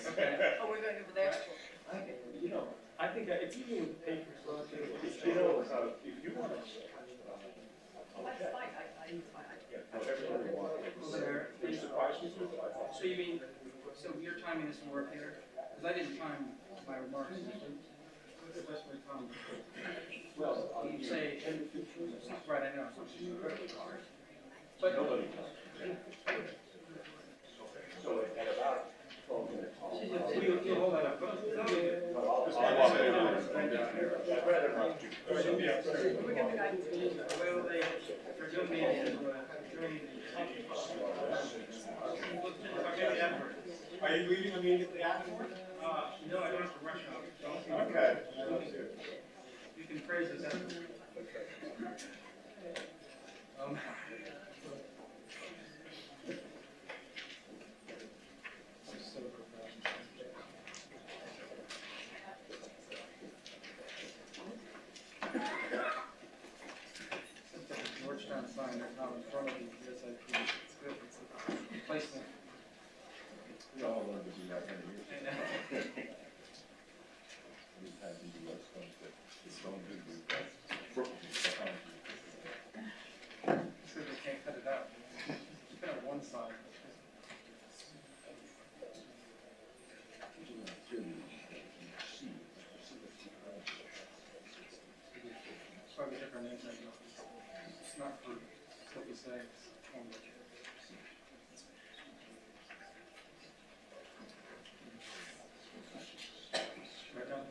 Okay. Oh, we're going over there? You know, I think that it's even with papers. You know, if you want to. That's fine, it's fine. So you mean, so your timing is to work here? Because I didn't time my remarks. What's the best way to time? Well, you say, right, I know. But nobody does. So at about 12 minutes. You'll hold that up. I'd rather not do. We're going to guide you. Well, they're doing me during Are you leaving immediately afterwards? no, I don't have to rush out. Okay. You can praise us after. Georgetown sign that's not in front of you. Yes, I think it's good. It's a placement. We all learned to do that many years ago. We've had the U.S. ones that don't do that. So they can't cut it out. It's been on one side. It's probably different names. It's not for what we say. It's one that right down.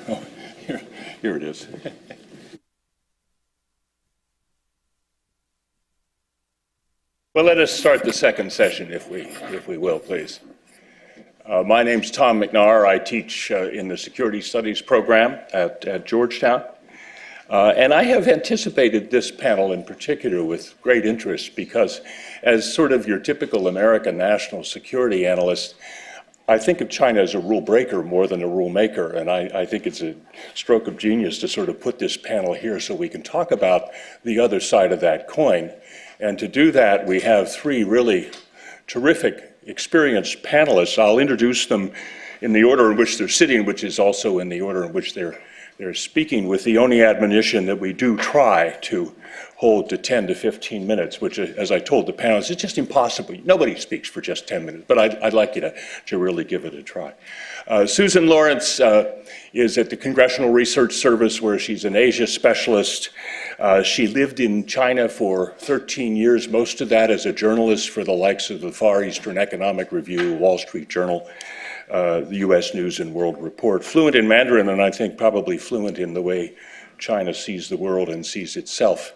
Oh, here it is. Well, let us start the second session, if we will, please. My name's Tom McNair. I teach in the Security Studies program at Georgetown. And I have anticipated this panel in particular with great interest because as sort of your typical American national security analyst, I think of China as a rule breaker more than a rule maker, and I think it's a stroke of genius to sort of put this panel here so we can talk about the other side of that coin. And to do that, we have three really terrific, experienced panelists. I'll introduce them in the order in which they're sitting, which is also in the order in which they're speaking, with the only admonition that we do try to hold to 10 to 15 minutes, which, as I told the panelists, it's just impossible. Nobody speaks for just 10 minutes, but I'd like you to really give it a try. Susan Lawrence is at the Congressional Research Service, where she's an Asia specialist. She lived in China for 13 years, most of that as a journalist for the likes of the Far Eastern Economic Review, Wall Street Journal, the U.S. News and World Report. Fluent in Mandarin, and I think probably fluent in the way China sees the world and sees itself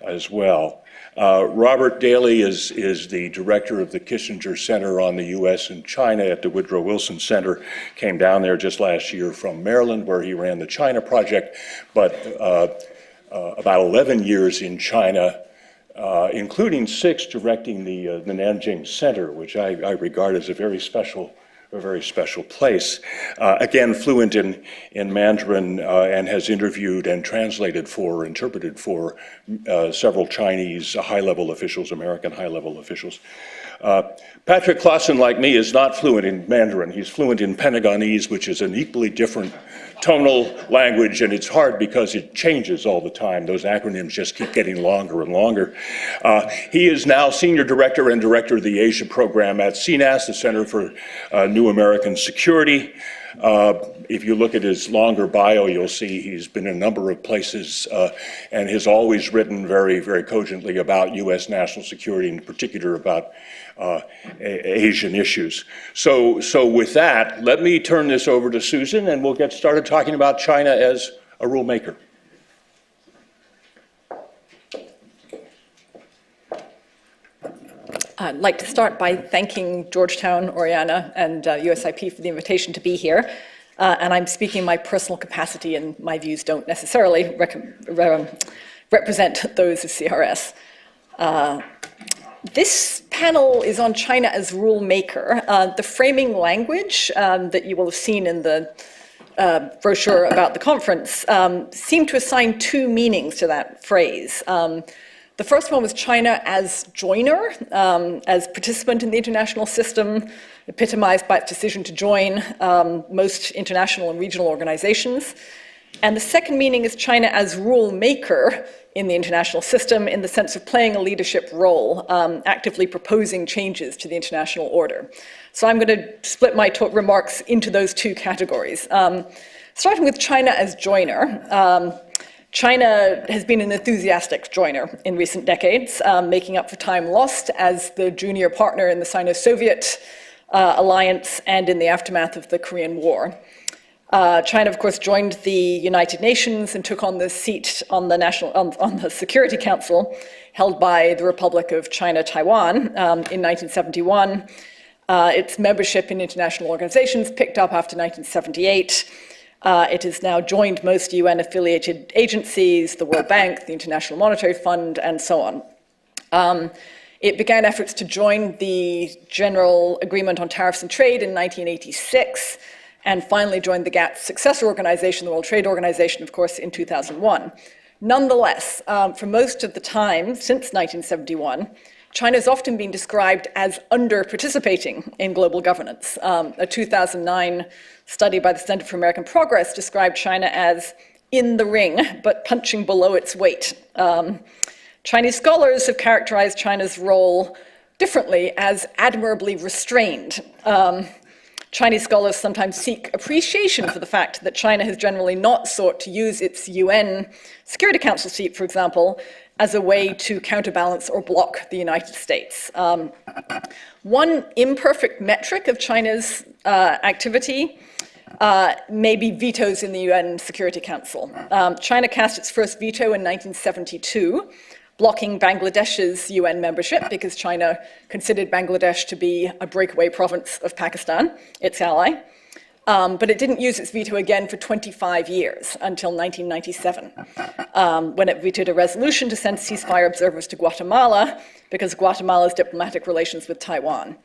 as well. Robert Daly is the director of the Kissinger Center on the U.S. and China at the Woodrow Wilson Center. Came down there just last year from Maryland, where he ran the China Project, but about 11 years in China, including 6 directing the Nanjing Center, which I regard as a very special place. Again, fluent in Mandarin and has interviewed and translated for, interpreted for several Chinese high-level officials, American high-level officials. Patrick Clausen, like me, is not fluent in Mandarin. He's fluent in Pentagonese, which is an equally different tonal language, and it's hard because it changes all the time. Those acronyms just keep getting longer and longer. He is now Senior Director and Director of the Asia Program at CNAS, the Center for New American Security. If you look at his longer bio, you'll see he's been in a number of places and has always written very, very cogently about U.S. national security, in particular about Asian issues. So with that, let me turn this over to Susan, and we'll get started talking about China as a rule maker. I'd like to start by thanking Georgetown, Oriana, and USIP for the invitation to be here. And I'm speaking in my personal capacity, and my views don't necessarily represent those of CRS. This panel is on China as rule maker. The framing language that you will have seen in the brochure about the conference seemed to assign two meanings to that phrase. The first one was China as joiner, as participant in the international system, epitomized by its decision to join most international and regional organizations. And the second meaning is China as rule maker in the international system in the sense of playing a leadership role, actively proposing changes to the international order. So I'm going to split my remarks into those two categories. Starting with China as joiner. China has been an enthusiastic joiner in recent decades, making up for time lost as the junior partner in the Sino-Soviet alliance and in the aftermath of the Korean War. China, of course, joined the United Nations and took on the seat on the Security Council held by the Republic of China, Taiwan in 1971. Its membership in international organizations picked up after 1978. It has now joined most UN-affiliated agencies, the World Bank, the International Monetary Fund, and so on. It began efforts to join the General Agreement on Tariffs and Trade in 1986, and finally joined the GATT's successor organization, the World Trade Organization, of course, in 2001. Nonetheless, for most of the time since 1971, China has often been described as under-participating in global governance. A 2009 study by the Center for American Progress described China as in the ring, but punching below its weight. Chinese scholars have characterized China's role differently as admirably restrained. Chinese scholars sometimes seek appreciation for the fact that China has generally not sought to use its UN Security Council seat, for example, as a way to counterbalance or block the United States. One imperfect metric of China's activity may be vetoes in the UN Security Council. China cast its first veto in 1972, blocking Bangladesh's UN membership because China considered Bangladesh to be a breakaway province of Pakistan, its ally. But it didn't use its veto again for 25 years, until 1997, when it vetoed a resolution to send ceasefire observers to Guatemala because of Guatemala's diplomatic relations with Taiwan.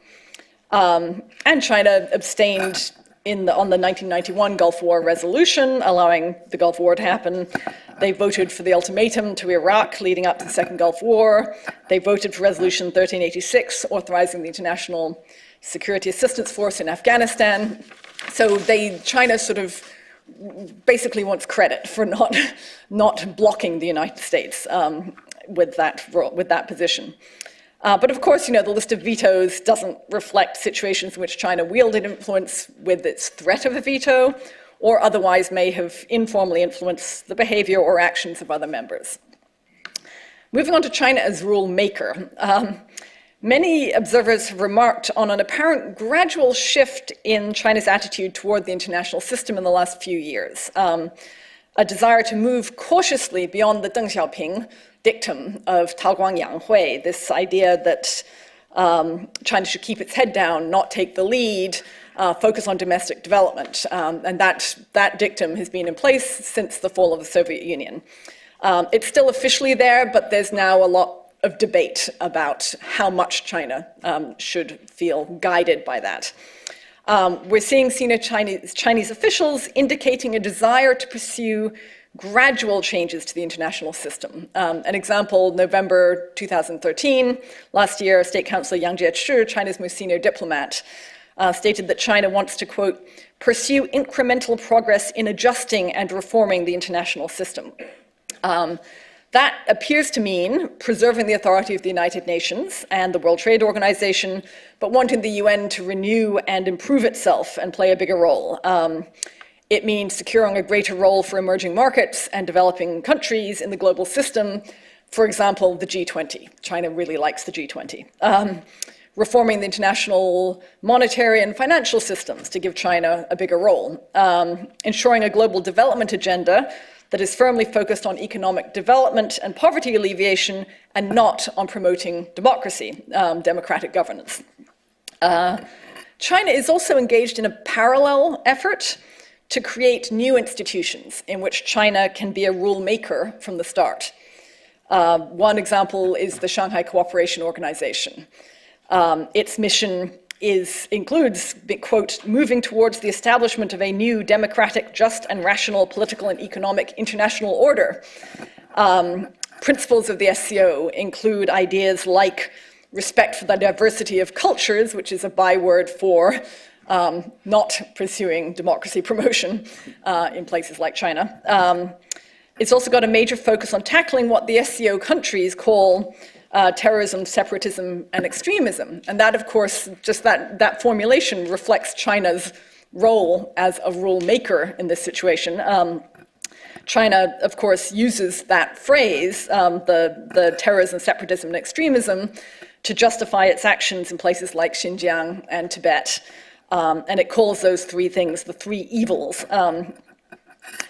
And China abstained on the 1991 Gulf War resolution, allowing the Gulf War to happen. They voted for the ultimatum to Iraq leading up to the Second Gulf War. They voted for Resolution 1386, authorizing the International Security Assistance Force in Afghanistan. So China sort of basically wants credit for not blocking the United States with that position. But of course, the list of vetoes doesn't reflect situations in which China wielded influence with its threat of a veto, or otherwise may have informally influenced the behavior or actions of other members. Moving on to China as rule maker. Many observers have remarked on an apparent gradual shift in China's attitude toward the international system in the last few years. A desire to move cautiously beyond the Deng Xiaoping dictum of Tao Guangyang Hui, this idea that China should keep its head down, not take the lead, focus on domestic development. And that dictum has been in place since the fall of the Soviet Union. It's still officially there, but there's now a lot of debate about how much China should feel guided by that. We're seeing senior Chinese officials indicating a desire to pursue gradual changes to the international system. An example, November 2013, last year, State Councilor Yang Jiechi, China's most senior diplomat, stated that China wants to, quote, pursue incremental progress in adjusting and reforming the international system. That appears to mean preserving the authority of the United Nations and the World Trade Organization, but wanting the UN to renew and improve itself and play a bigger role. It means securing a greater role for emerging markets and developing countries in the global system, for example, the G20. China really likes the G20. Reforming the international monetary and financial systems to give China a bigger role. Ensuring a global development agenda that is firmly focused on economic development and poverty alleviation and not on promoting democracy, democratic governance. China is also engaged in a parallel effort to create new institutions in which China can be a rule maker from the start. One example is the Shanghai Cooperation Organization. Its mission includes, quote, moving towards the establishment of a new democratic, just and rational political and economic international order. Principles of the SCO include ideas like respect for the diversity of cultures, which is a byword for not pursuing democracy promotion in places like China. It's also got a major focus on tackling what the SCO countries call terrorism, separatism, and extremism. And that, of course, just that formulation reflects China's role as a rule maker in this situation. China, of course, uses that phrase, the terrorism, separatism, and extremism, to justify its actions in places like Xinjiang and Tibet. And it calls those three things the three evils.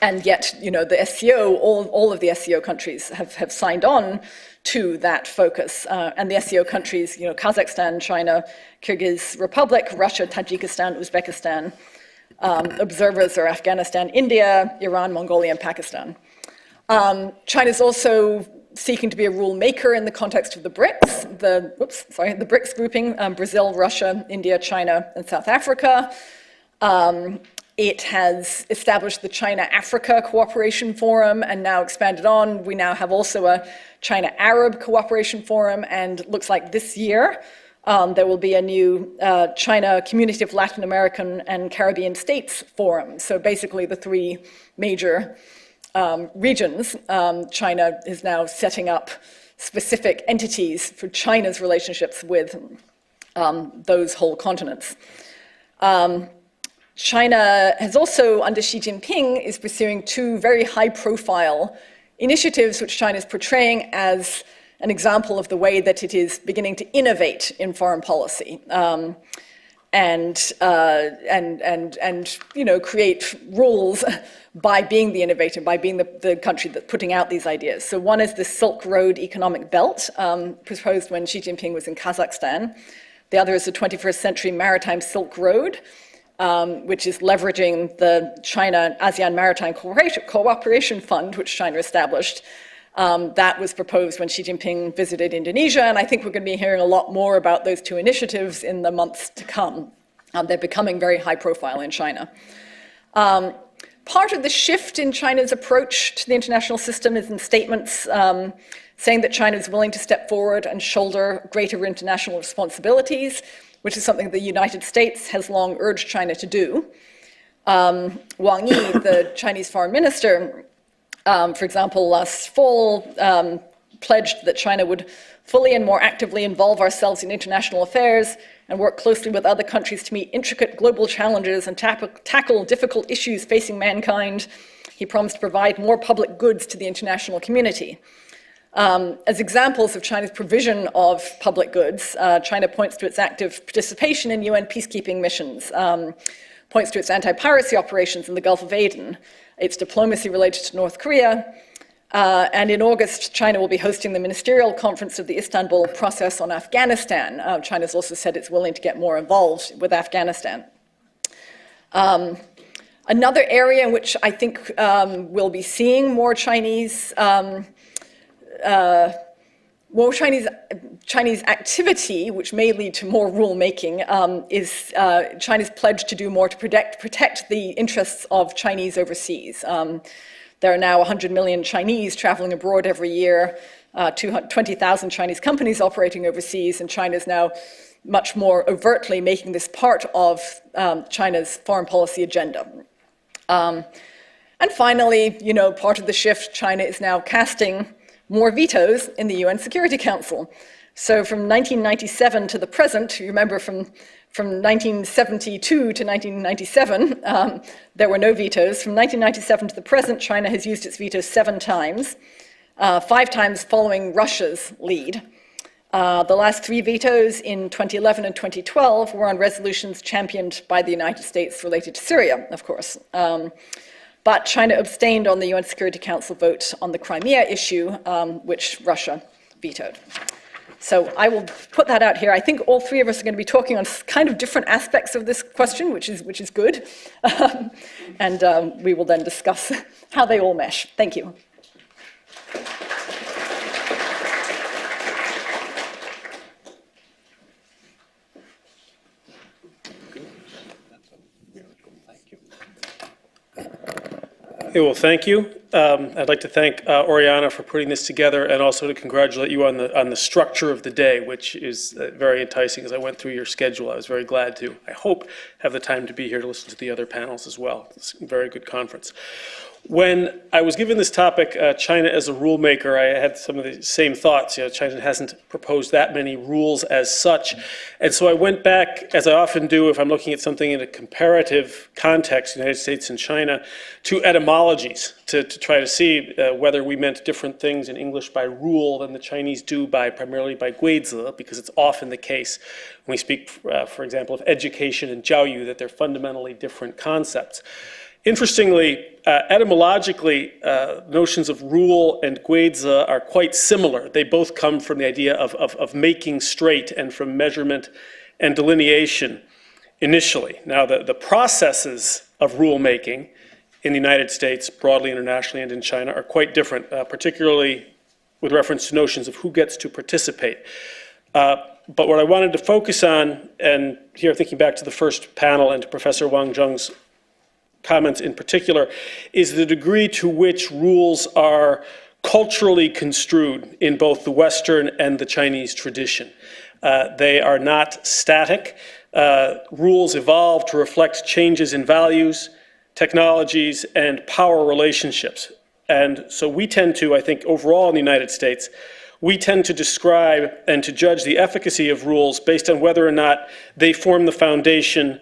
And yet, the SCO, all of the SCO countries have signed on to that focus. And the SCO countries, Kazakhstan, China, Kyrgyz Republic, Russia, Tajikistan, Uzbekistan. Observers are Afghanistan, India, Iran, Mongolia, and Pakistan. China's also seeking to be a rule maker in the context of the BRICS, the BRICS grouping, Brazil, Russia, India, China, and South Africa. It has established the China-Africa Cooperation Forum and now expanded on. We now have also a China-Arab Cooperation Forum, and looks like this year there will be a new China Community of Latin American and Caribbean States Forum. So basically the three major regions, China is now setting up specific entities for China's relationships with those whole continents. China has also, under Xi Jinping, is pursuing two very high-profile initiatives which China is portraying as an example of the way that it is beginning to innovate in foreign policy and create rules by being the innovator, by being the country that's putting out these ideas. So one is the Silk Road economic belt, proposed when Xi Jinping was in Kazakhstan. The other is the 21st Century Maritime Silk Road, which is leveraging the China-ASEAN Maritime Cooperation Fund, which China established. That was proposed when Xi Jinping visited Indonesia, and I think we're going to be hearing a lot more about those two initiatives in the months to come. They're becoming very high profile in China. Part of the shift in China's approach to the international system is in statements saying that China is willing to step forward and shoulder greater international responsibilities, which is something the United States has long urged China to do. Wang Yi, the Chinese foreign minister, for example, last fall pledged that China would fully and more actively involve ourselves in international affairs and work closely with other countries to meet intricate global challenges and tackle difficult issues facing mankind. He promised to provide more public goods to the international community. As examples of China's provision of public goods, China points to its active participation in UN peacekeeping missions, points to its anti-piracy operations in the Gulf of Aden, its diplomacy related to North Korea, and in August, China will be hosting the ministerial conference of the Istanbul process on Afghanistan. China's also said it's willing to get more involved with Afghanistan. Another area in which I think we'll be seeing more Chinese activity, which may lead to more rule-making, is China's pledge to do more to protect the interests of Chinese overseas. There are now 100 million Chinese traveling abroad every year, 20,000 Chinese companies operating overseas, and China is now much more overtly making this part of China's foreign policy agenda. And finally, part of the shift, China is now casting more vetoes in the UN Security Council. So from 1997 to the present, you remember from 1972 to 1997, there were no vetoes. From 1997 to the present, China has used its veto 7 times, 5 times following Russia's lead. The last 3 vetoes in 2011 and 2012 were on resolutions championed by the United States related to Syria, of course. But China abstained on the UN Security Council vote on the Crimea issue, which Russia vetoed. So I will put that out here. I think all 3 of us are going to be talking on kind of different aspects of this question, which is good. And we will then discuss how they all mesh. Thank you. Okay, well, thank you. I'd like to thank Oriana for putting this together, and also to congratulate you on the structure of the day, which is very enticing. As I went through your schedule, I was very glad to, I hope, have the time to be here to listen to the other panels as well. It's a very good conference. When I was given this topic, China as a rule maker, I had some of the same thoughts. China hasn't proposed that many rules as such. And so I went back, as I often do if I'm looking at something in a comparative context, United States and China, to etymologies to try to see whether we meant different things in English by rule than the Chinese do primarily by guizi, because it's often the case when we speak, for example, of education and jiaoyu, that they're fundamentally different concepts. Interestingly, etymologically, notions of rule and guizi are quite similar. They both come from the idea of making straight and from measurement and delineation initially. Now, the processes of rule making in the United States, broadly internationally, and in China are quite different, particularly with reference to notions of who gets to participate. But what I wanted to focus on, and here thinking back to the first panel and to Professor Wang Zheng's comments in particular, is the degree to which rules are culturally construed in both the Western and the Chinese tradition. They are not static. Rules evolve to reflect changes in values, technologies, and power relationships. And so we tend to, I think, overall in the United States, we tend to describe and to judge the efficacy of rules based on whether or not they form the foundation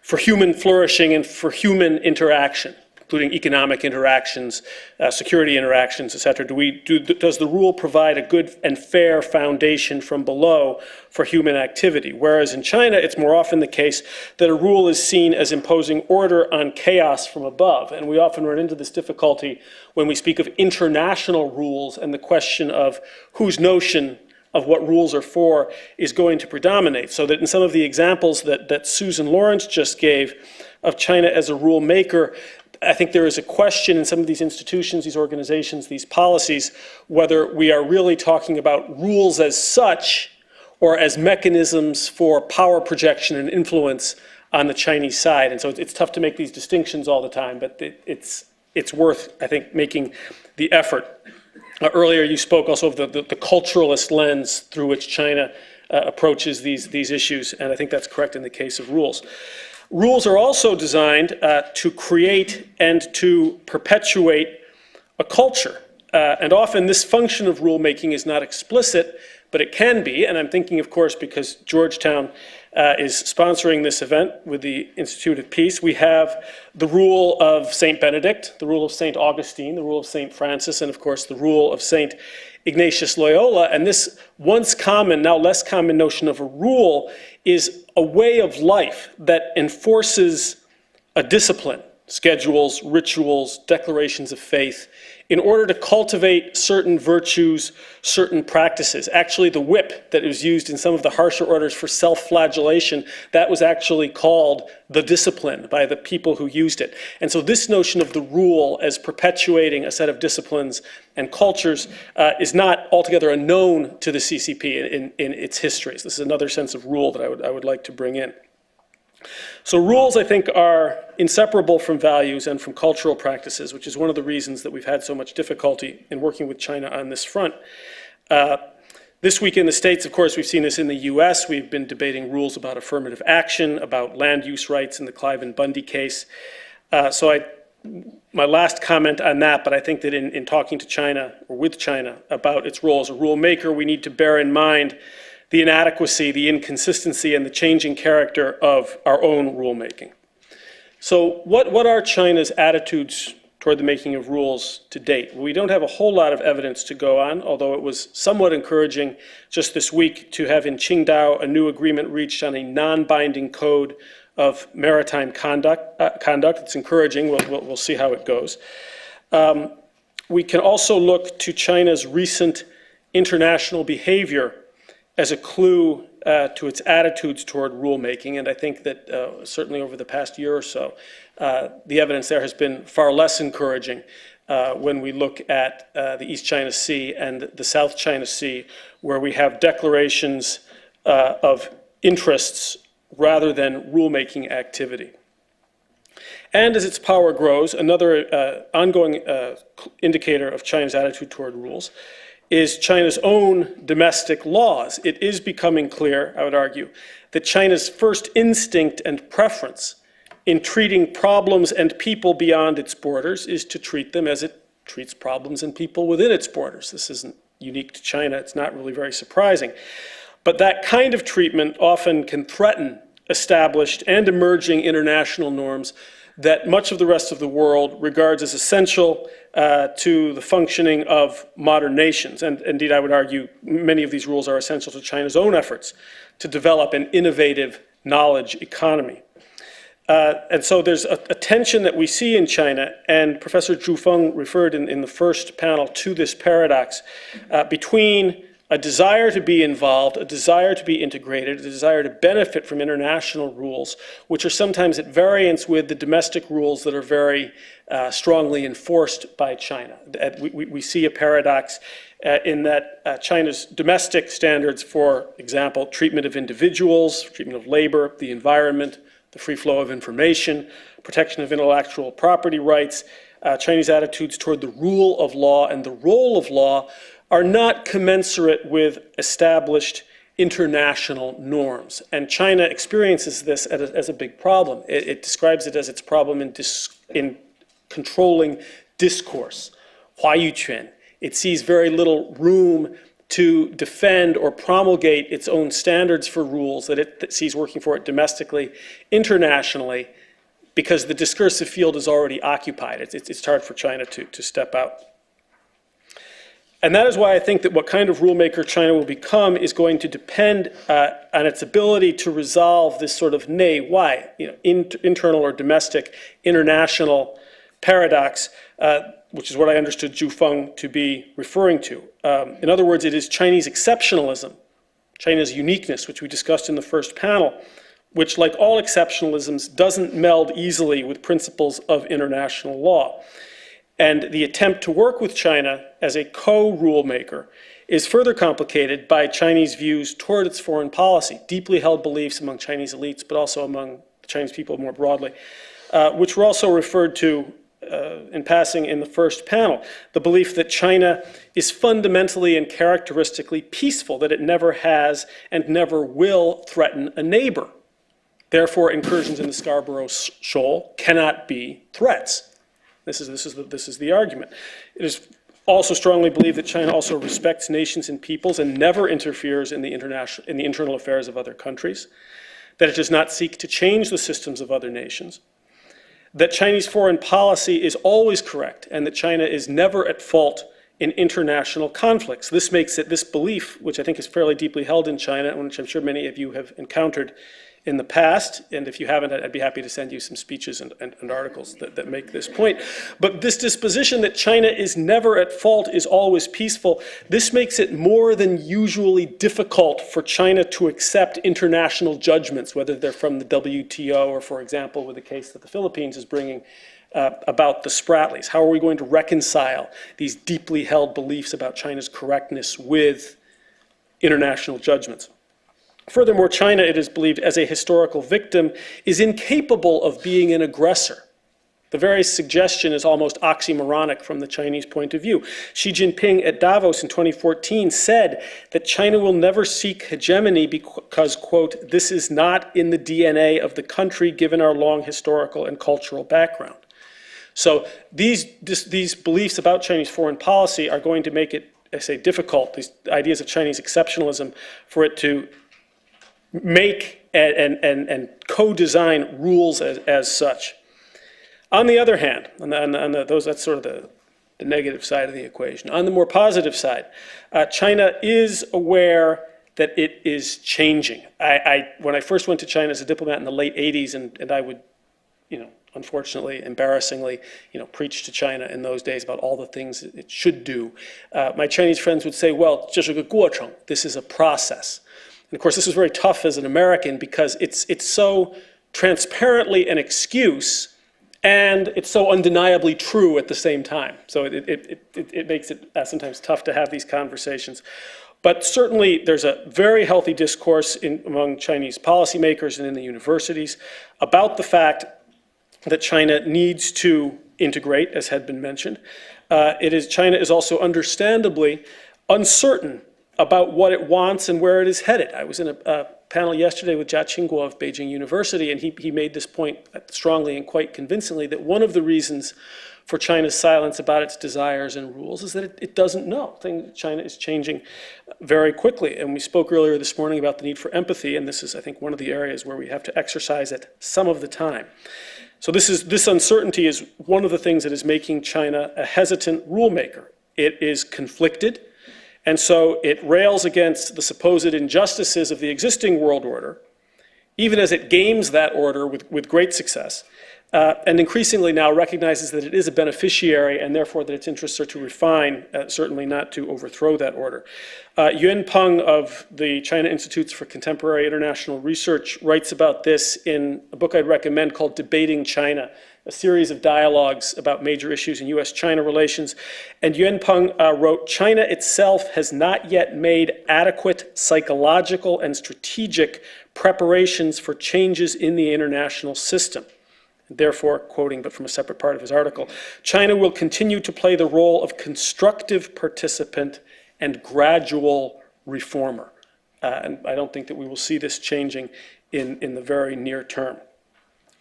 for human flourishing and for human interaction, including economic interactions, security interactions, et cetera. Does the rule provide a good and fair foundation from below for human activity? Whereas in China, it's more often the case that a rule is seen as imposing order on chaos from above. And we often run into this difficulty when we speak of international rules and the question of whose notion of what rules are for is going to predominate. So that in some of the examples that Susan Lawrence just gave of China as a rule maker, I think there is a question in some of these institutions, these organizations, these policies, whether we are really talking about rules as such or as mechanisms for power projection and influence on the Chinese side. And so it's tough to make these distinctions all the time, but it's worth, I think, making the effort. Earlier, you spoke also of the culturalist lens through which China approaches these issues, and I think that's correct in the case of rules. Rules are also designed to create and to perpetuate a culture. And often this function of rulemaking is not explicit, but it can be. And I'm thinking, of course, because Georgetown is sponsoring this event with the Institute of Peace, we have the rule of St. Benedict, the rule of St. Augustine, the rule of St. Francis, and of course the rule of St. Ignatius Loyola. And this once common, now less common notion of a rule is a way of life that enforces a discipline, schedules, rituals, declarations of faith, in order to cultivate certain virtues, certain practices. Actually, the whip that was used in some of the harsher orders for self-flagellation, that was actually called the discipline by the people who used it. And so this notion of the rule as perpetuating a set of disciplines and cultures is not altogether unknown to the CCP in its histories. This is another sense of rule that I would like to bring in. So rules, I think, are inseparable from values and from cultural practices, which is one of the reasons that we've had so much difficulty in working with China on this front. This week in the States, of course, we've seen this in the U.S. We've been debating rules about affirmative action, about land use rights in the Clive and Bundy case. My last comment on that, but I think that in talking to China, or with China, about its role as a rule maker, we need to bear in mind the inadequacy, the inconsistency, and the changing character of our own rulemaking. So what are China's attitudes toward the making of rules to date? We don't have a whole lot of evidence to go on, although it was somewhat encouraging just this week to have in Qingdao a new agreement reached on a non-binding code of maritime conduct. It's encouraging. We'll see how it goes. We can also look to China's recent international behavior as a clue to its attitudes toward rulemaking. And I think that certainly over the past year or so, the evidence there has been far less encouraging when we look at the East China Sea and the South China Sea, where we have declarations of interests rather than rulemaking activity. And as its power grows, another ongoing indicator of China's attitude toward rules is China's own domestic laws. It is becoming clear, I would argue, that China's first instinct and preference in treating problems and people beyond its borders is to treat them as it treats problems and people within its borders. This isn't unique to China. It's not really very surprising. But that kind of treatment often can threaten established and emerging international norms that much of the rest of the world regards as essential to the functioning of modern nations. And indeed, I would argue many of these rules are essential to China's own efforts to develop an innovative knowledge economy. And so there's a tension that we see in China, and Professor Zhu Feng referred in the first panel to this paradox between a desire to be involved, a desire to be integrated, a desire to benefit from international rules, which are sometimes at variance with the domestic rules that are very strongly enforced by China. We see a paradox in that China's domestic standards, for example, treatment of individuals, treatment of labor, the environment, the free flow of information, protection of intellectual property rights, Chinese attitudes toward the rule of law and the role of law are not commensurate with established international norms. And China experiences this as a big problem. It describes it as its problem in controlling discourse, 话语权. It sees very little room to defend or promulgate its own standards for rules that it sees working for it domestically, internationally, because the discursive field is already occupied. It's hard for China to step out. And that is why I think that what kind of rulemaker China will become is going to depend on its ability to resolve this sort of nay, why, internal or domestic, international paradox, which is what I understood Zhu Feng to be referring to. In other words, it is Chinese exceptionalism, China's uniqueness, which we discussed in the first panel, which, like all exceptionalisms, doesn't meld easily with principles of international law. And the attempt to work with China as a co-rule maker is further complicated by Chinese views toward its foreign policy, deeply held beliefs among Chinese elites, but also among Chinese people more broadly, which were also referred to in passing in the first panel. The belief that China is fundamentally and characteristically peaceful, that it never has and never will threaten a neighbor. Therefore, incursions in the Scarborough Shoal cannot be threats. This is the argument. It is also strongly believed that China also respects nations and peoples and never interferes in the internal affairs of other countries, that it does not seek to change the systems of other nations, that Chinese foreign policy is always correct, and that China is never at fault in international conflicts. This makes it, this belief, which I think is fairly deeply held in China, and which I'm sure many of you have encountered in the past, and if you haven't, I'd be happy to send you some speeches and articles that make this point. But this disposition that China is never at fault, is always peaceful, this makes it more than usually difficult for China to accept international judgments, whether they're from the WTO or, for example, with the case that the Philippines is bringing about the Spratlys. How are we going to reconcile these deeply held beliefs about China's correctness with international judgments? Furthermore, China, it is believed, as a historical victim, is incapable of being an aggressor. The very suggestion is almost oxymoronic from the Chinese point of view. Xi Jinping at Davos in 2014 said that China will never seek hegemony because, quote, this is not in the DNA of the country given our long historical and cultural background. So these beliefs about Chinese foreign policy are going to make it, I say, difficult, these ideas of Chinese exceptionalism, for it to make and co-design rules as such. On the other hand, that's sort of the negative side of the equation. On the more positive side, China is aware that it is changing. When I first went to China as a diplomat in the late 80s, and I would, unfortunately, embarrassingly, preach to China in those days about all the things it should do, my Chinese friends would say, well, 这是个过程, this is a process. And of course, this is very tough as an American because it's so transparently an excuse and it's so undeniably true at the same time. So it makes it sometimes tough to have these conversations. But certainly there's a very healthy discourse among Chinese policymakers and in the universities about the fact that China needs to integrate, as had been mentioned. China is also understandably uncertain about what it wants and where it is headed. I was in a panel yesterday with Jia Qingguo of Beijing University, and he made this point strongly and quite convincingly, that one of the reasons for China's silence about its desires and rules is that it doesn't know. China is changing very quickly, and we spoke earlier this morning about the need for empathy, and this is, I think, one of the areas where we have to exercise it some of the time. So this uncertainty is one of the things that is making China a hesitant rule maker. It is conflicted, and so it rails against the supposed injustices of the existing world order, even as it games that order with great success, and increasingly now recognizes that it is a beneficiary and therefore that its interests are to refine, certainly not to overthrow that order. Yuan Peng of the China Institutes for Contemporary International Research writes about this in a book I'd recommend called Debating China, a series of dialogues about major issues in U.S. China relations. And Yuan Peng wrote, "China itself has not yet made adequate psychological and strategic preparations for changes in the international system." Therefore, quoting, but from a separate part of his article, "China will continue to play the role of constructive participant and gradual reformer." And I don't think that we will see this changing in the very near term.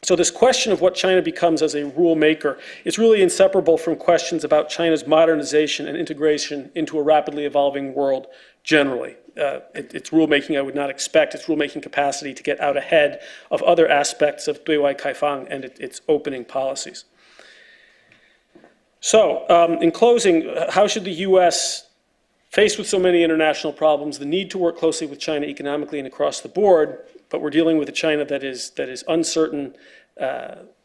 So this question of what China becomes as a rule maker is really inseparable from questions about China's modernization and integration into a rapidly evolving world generally. Its rulemaking, I would not expect its rulemaking capacity to get out ahead of other aspects of 对外开放 and its opening policies. So, in closing, how should the U.S., faced with so many international problems, the need to work closely with China economically and across the board, but we're dealing with a China that is uncertain,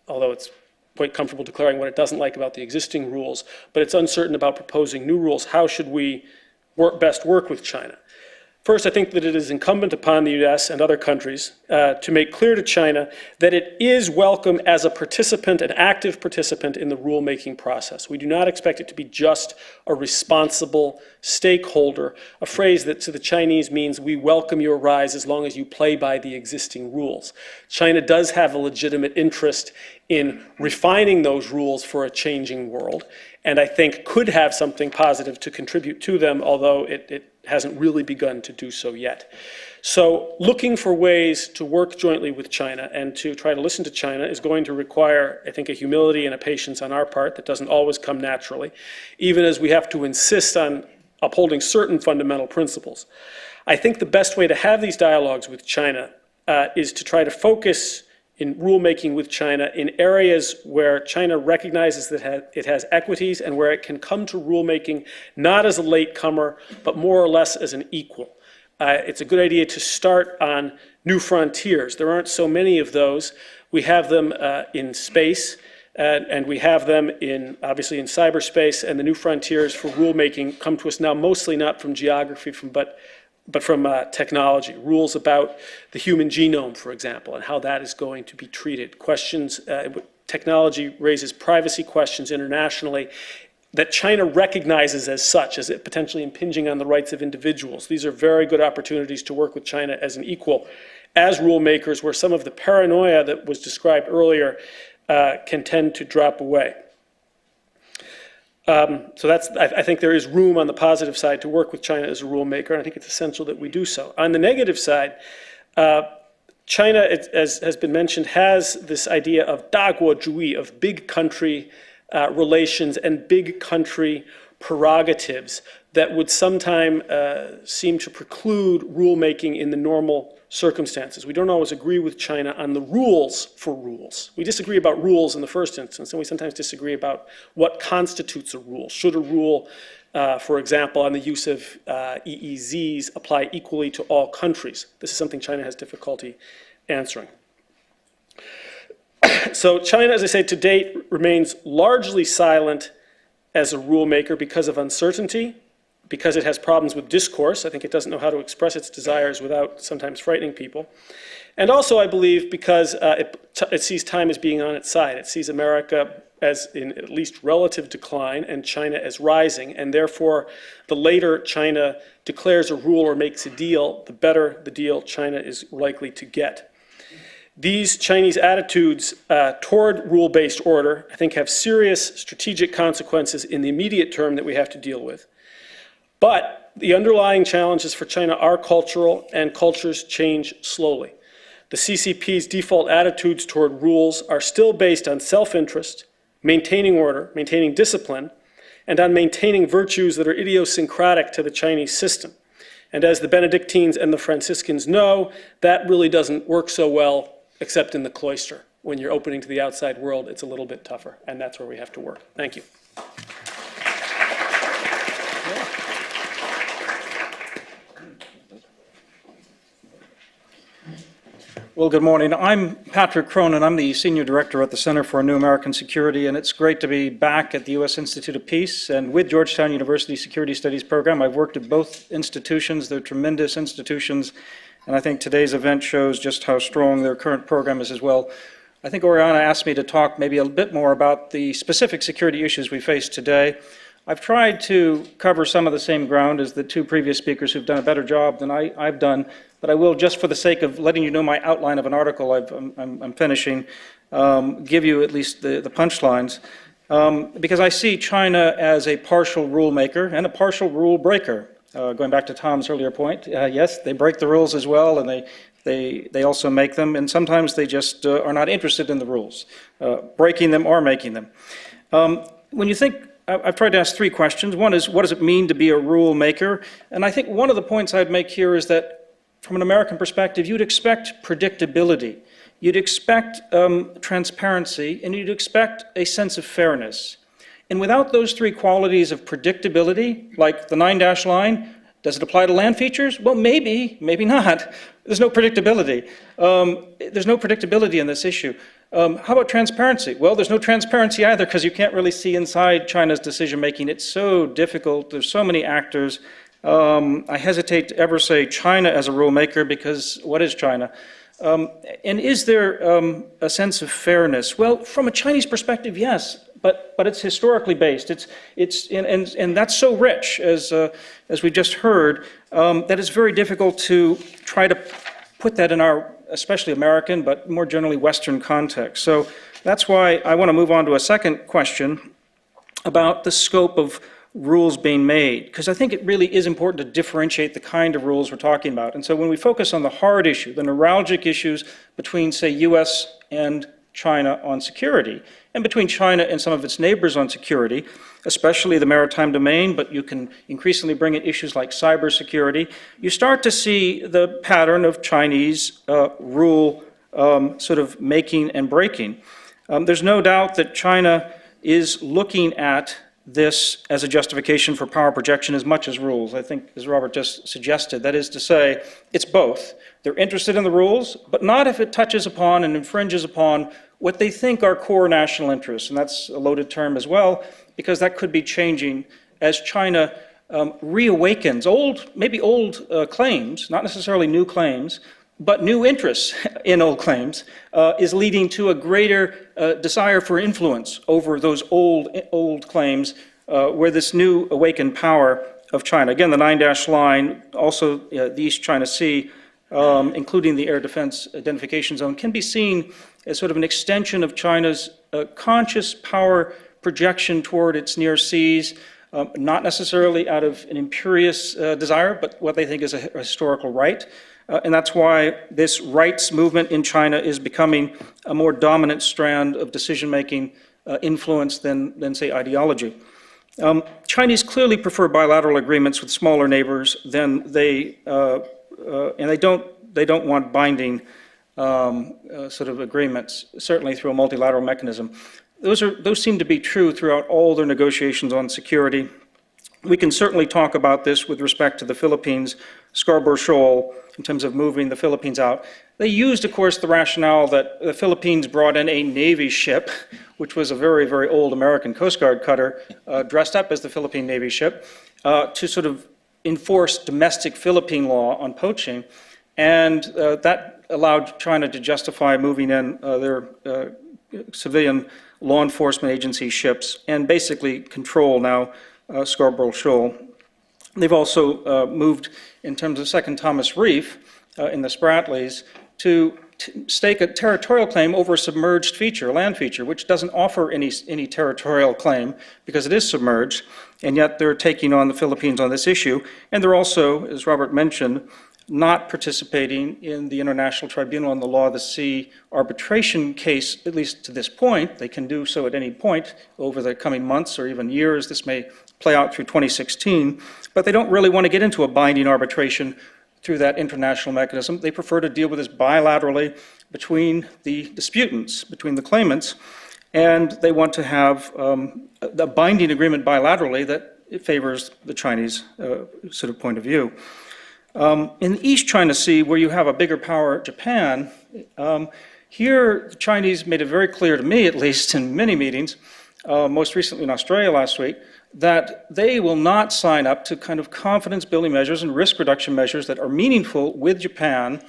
although it's quite comfortable declaring what it doesn't like about the existing rules, but it's uncertain about proposing new rules. How should we best work with China? First, I think that it is incumbent upon the U.S. and other countries to make clear to China that it is welcome as a participant, an active participant in the rulemaking process. We do not expect it to be just a responsible stakeholder, a phrase that to the Chinese means we welcome your rise as long as you play by the existing rules. China does have a legitimate interest in refining those rules for a changing world, and I think could have something positive to contribute to them, although it hasn't really begun to do so yet. So looking for ways to work jointly with China and to try to listen to China is going to require, I think, a humility and a patience on our part that doesn't always come naturally, even as we have to insist on upholding certain fundamental principles. I think the best way to have these dialogues with China is to try to focus in rulemaking with China in areas where China recognizes that it has equities and where it can come to rulemaking not as a latecomer, but more or less as an equal. It's a good idea to start on new frontiers. There aren't so many of those. We have them in space, and we have them obviously in cyberspace, and the new frontiers for rulemaking come to us now mostly not from geography, but from technology. Rules about the human genome, for example, and how that is going to be treated. Questions, technology raises privacy questions internationally that China recognizes as such, as it potentially impinging on the rights of individuals. These are very good opportunities to work with China as an equal, as rule makers, where some of the paranoia that was described earlier can tend to drop away. So I think there is room on the positive side to work with China as a rule maker, and I think it's essential that we do so. On the negative side, China, as has been mentioned, has this idea of 大国主义, of big country relations and big country prerogatives that would sometimes seem to preclude rulemaking in the normal circumstances. We don't always agree with China on the rules for rules. We disagree about rules in the first instance, and we sometimes disagree about what constitutes a rule. Should a rule, for example, on the use of EEZs apply equally to all countries? This is something China has difficulty answering. So China, as I say, to date remains largely silent as a rule maker because of uncertainty, because it has problems with discourse. I think it doesn't know how to express its desires without sometimes frightening people. And also, I believe, because it sees time as being on its side. It sees America as in at least relative decline and China as rising, and therefore the later China declares a rule or makes a deal, the better the deal China is likely to get. These Chinese attitudes toward rule-based order, I think, have serious strategic consequences in the immediate term that we have to deal with. But the underlying challenges for China are cultural, and cultures change slowly. The CCP's default attitudes toward rules are still based on self-interest, maintaining order, maintaining discipline, and on maintaining virtues that are idiosyncratic to the Chinese system. And as the Benedictines and the Franciscans know, that really doesn't work so well except in the cloister. When you're opening to the outside world, it's a little bit tougher, and that's where we have to work. Thank you. Well, good morning. I'm Patrick Cronin. I'm the Senior Director at the Center for New American Security, and it's great to be back at the U.S. Institute of Peace and with Georgetown University Security Studies program. I've worked at both institutions. They're tremendous institutions, and I think today's event shows just how strong their current program is as well. I think Oriana asked me to talk maybe a bit more about the specific security issues we face today. I've tried to cover some of the same ground as the two previous speakers who've done a better job than I've done, but I will, just for the sake of letting you know my outline of an article I'm finishing, give you at least the punchlines, because I see China as a partial rule maker and a partial rule breaker. Going back to Tom's earlier point, yes, they break the rules as well, and they also make them, and sometimes they just are not interested in the rules, breaking them or making them. When you think, I've tried to ask three questions. One is, what does it mean to be a rule maker? And I think one of the points I'd make here is that from an American perspective, you'd expect predictability. You'd expect transparency, and you'd expect a sense of fairness. And without those three qualities of predictability, like the 9-dash line, does it apply to land features? Well, maybe, maybe not. There's no predictability. There's no predictability in this issue. How about transparency? Well, there's no transparency either, because you can't really see inside China's decision-making. It's so difficult. There's so many actors. I hesitate to ever say China as a rule maker, because what is China? And is there a sense of fairness? Well, from a Chinese perspective, yes, but it's historically based. And that's so rich, as we just heard, that it's very difficult to try to put that in our, especially American, but more generally Western context. So that's why I want to move on to a second question about the scope of rules being made, because I think it really is important to differentiate the kind of rules we're talking about. And so when we focus on the hard issue, the neuralgic issues between, say, U.S. and China on security, and between China and some of its neighbors on security, especially the maritime domain, but you can increasingly bring in issues like cybersecurity, you start to see the pattern of Chinese rule sort of making and breaking. There's no doubt that China is looking at this as a justification for power projection as much as rules. I think, as Robert just suggested, that is to say, it's both. They're interested in the rules, but not if it touches upon and infringes upon what they think are core national interests. And that's a loaded term as well, because that could be changing as China reawakens maybe old claims, not necessarily new claims, but new interests in old claims is leading to a greater desire for influence over those old claims, where this new awakened power of China, again, the 9-dash line, also the East China Sea, including the air defense identification zone, can be seen as sort of an extension of China's conscious power projection toward its near seas, not necessarily out of an imperious desire, but what they think is a historical right. And that's why this rights movement in China is becoming a more dominant strand of decision-making influence than, say, ideology. Chinese clearly prefer bilateral agreements with smaller neighbors and they don't want binding sort of agreements, certainly through a multilateral mechanism. Those seem to be true throughout all their negotiations on security. We can certainly talk about this with respect to the Philippines, Scarborough Shoal, in terms of moving the Philippines out. They used, of course, the rationale that the Philippines brought in a Navy ship, which was a very, very old American Coast Guard cutter, dressed up as the Philippine Navy ship, to sort of enforce domestic Philippine law on poaching. And that allowed China to justify moving in their civilian law enforcement agency ships and basically control now Scarborough Shoal. They've also moved, in terms of Second Thomas Reef in the Spratlys, to stake a territorial claim over a submerged feature, a land feature, which doesn't offer any territorial claim because it is submerged, and yet they're taking on the Philippines on this issue. And they're also, as Robert mentioned, not participating in the International Tribunal on the Law of the Sea arbitration case, at least to this point. They can do so at any point over the coming months or even years. This may play out through 2016, but they don't really want to get into a binding arbitration through that international mechanism. They prefer to deal with this bilaterally between the disputants, between the claimants, and they want to have the binding agreement bilaterally that favors the Chinese sort of point of view. In the East China Sea, where you have a bigger power, Japan, here the Chinese made it very clear to me, at least in many meetings, most recently in Australia last week, that they will not sign up to kind of confidence-building measures and risk reduction measures that are meaningful with Japan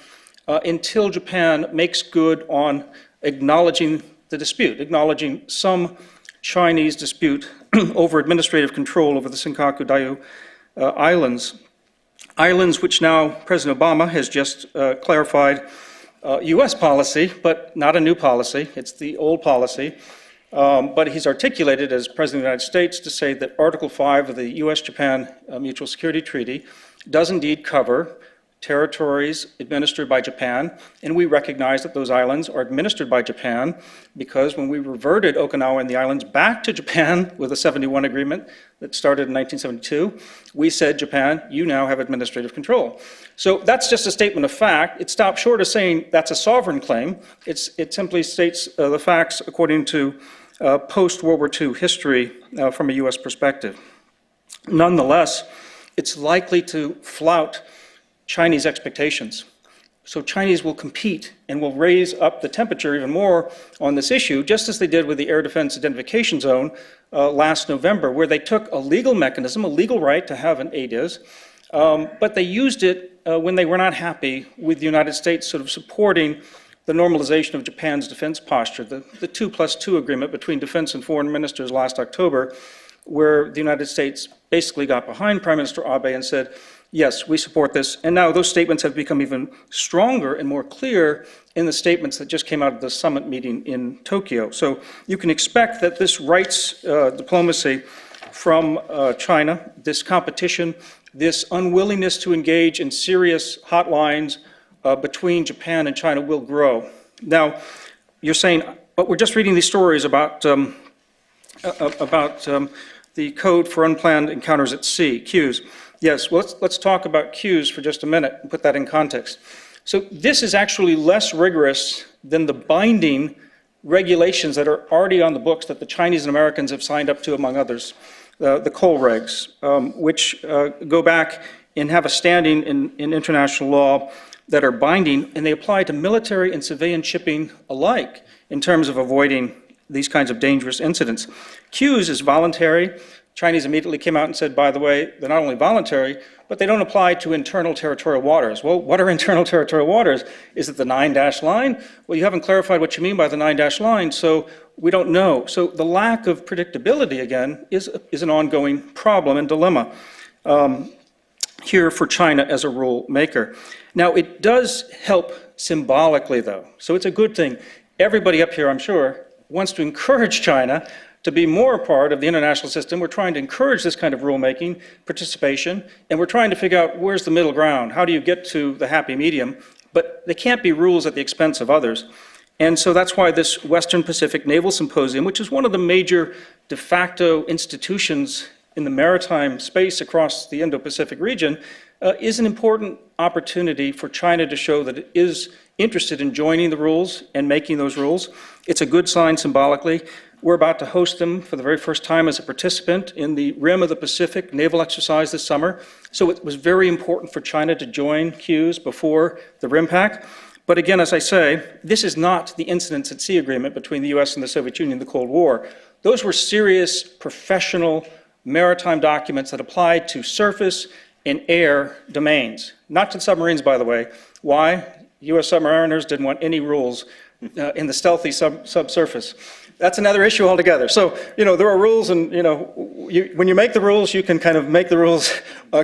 until Japan makes good on acknowledging the dispute, acknowledging some Chinese dispute over administrative control over the Senkaku Diaoyu Islands. Islands which now President Obama has just clarified U.S. policy, but not a new policy. It's the old policy. But he's articulated as President of the United States to say that Article 5 of the U.S.-Japan Mutual Security Treaty does indeed cover territories administered by Japan, and we recognize that those islands are administered by Japan because when we reverted Okinawa and the islands back to Japan with a 71 agreement that started in 1972, we said, Japan, you now have administrative control. So that's just a statement of fact. It stops short of saying that's a sovereign claim. It simply states the facts according to post-World War II history from a U.S. perspective. Nonetheless, it's likely to flout Chinese expectations. So Chinese will compete and will raise up the temperature even more on this issue, just as they did with the Air Defense Identification Zone last November, where they took a legal mechanism, a legal right to have an ADIZ, but they used it when they were not happy with the United States sort of supporting the normalization of Japan's defense posture, the 2+2 agreement between defense and foreign ministers last October, where the United States basically got behind Prime Minister Abe and said, yes, we support this. And now those statements have become even stronger and more clear in the statements that just came out of the summit meeting in Tokyo. So you can expect that this rights diplomacy from China, this competition, this unwillingness to engage in serious hotlines between Japan and China will grow. Now, you're saying, but we're just reading these stories about the Code for Unplanned Encounters at Sea, CUES. Yes, well, let's talk about CUES for just a minute and put that in context. So this is actually less rigorous than the binding regulations that are already on the books that the Chinese and Americans have signed up to, among others, the coal regs, which go back and have a standing in international law that are binding, and they apply to military and civilian shipping alike in terms of avoiding these kinds of dangerous incidents. CUES is voluntary. Chinese immediately came out and said, by the way, they're not only voluntary, but they don't apply to internal territorial waters. Well, what are internal territorial waters? Is it the 9-dash line? Well, you haven't clarified what you mean by the 9-dash line, so we don't know. So the lack of predictability, again, is an ongoing problem and dilemma here for China as a rule maker. Now, it does help symbolically, though, so it's a good thing. Everybody up here, I'm sure, wants to encourage China to be more a part of the international system. We're trying to encourage this kind of rulemaking, participation, and we're trying to figure out where's the middle ground. How do you get to the happy medium? But they can't be rules at the expense of others. And so that's why this Western Pacific Naval Symposium, which is one of the major de facto institutions in the maritime space across the Indo-Pacific region, is an important opportunity for China to show that it is interested in joining the rules and making those rules. It's a good sign symbolically. We're about to host them for the very first time as a participant in the Rim of the Pacific naval exercise this summer. So it was very important for China to join CUES before the RIMPAC. But again, as I say, this is not the Incidents at Sea Agreement between the US and the Soviet Union in the Cold War. Those were serious, professional maritime documents that applied to surface and air domains. Not to submarines, by the way. Why? US submariners didn't want any rules in the stealthy subsurface. That's another issue altogether. So, there are rules, and, when you make the rules, you can kind of make the rules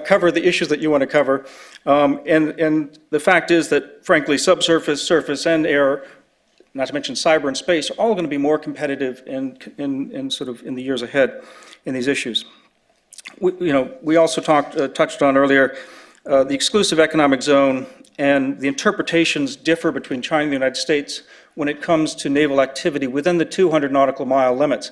cover the issues that you want to cover. And the fact is that, frankly, subsurface, surface, and air, not to mention cyber and space, are all going to be more competitive in sort of in the years ahead in these issues. We also touched on earlier the exclusive economic zone, and the interpretations differ between China and the United States when it comes to naval activity within the 200 nautical mile limits.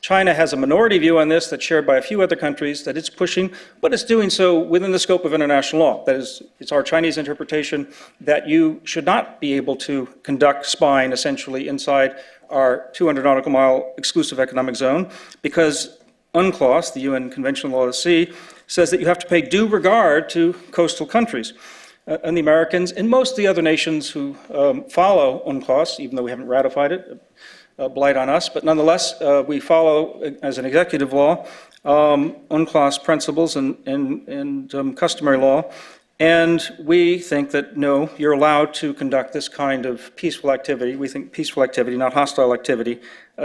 China has a minority view on this that's shared by a few other countries that it's pushing, but it's doing so within the scope of international law. That is, it's our Chinese interpretation that you should not be able to conduct spying essentially inside our 200 nautical mile exclusive economic zone because UNCLOS, the UN Convention on the Law of the Sea, says that you have to pay due regard to coastal countries. And the Americans and most of the other nations who follow UNCLOS, even though we haven't ratified it, blight on us, but nonetheless, we follow, as an executive law, UNCLOS principles and customary law, and we think that, no, you're allowed to conduct this kind of peaceful activity, we think peaceful activity, not hostile activity,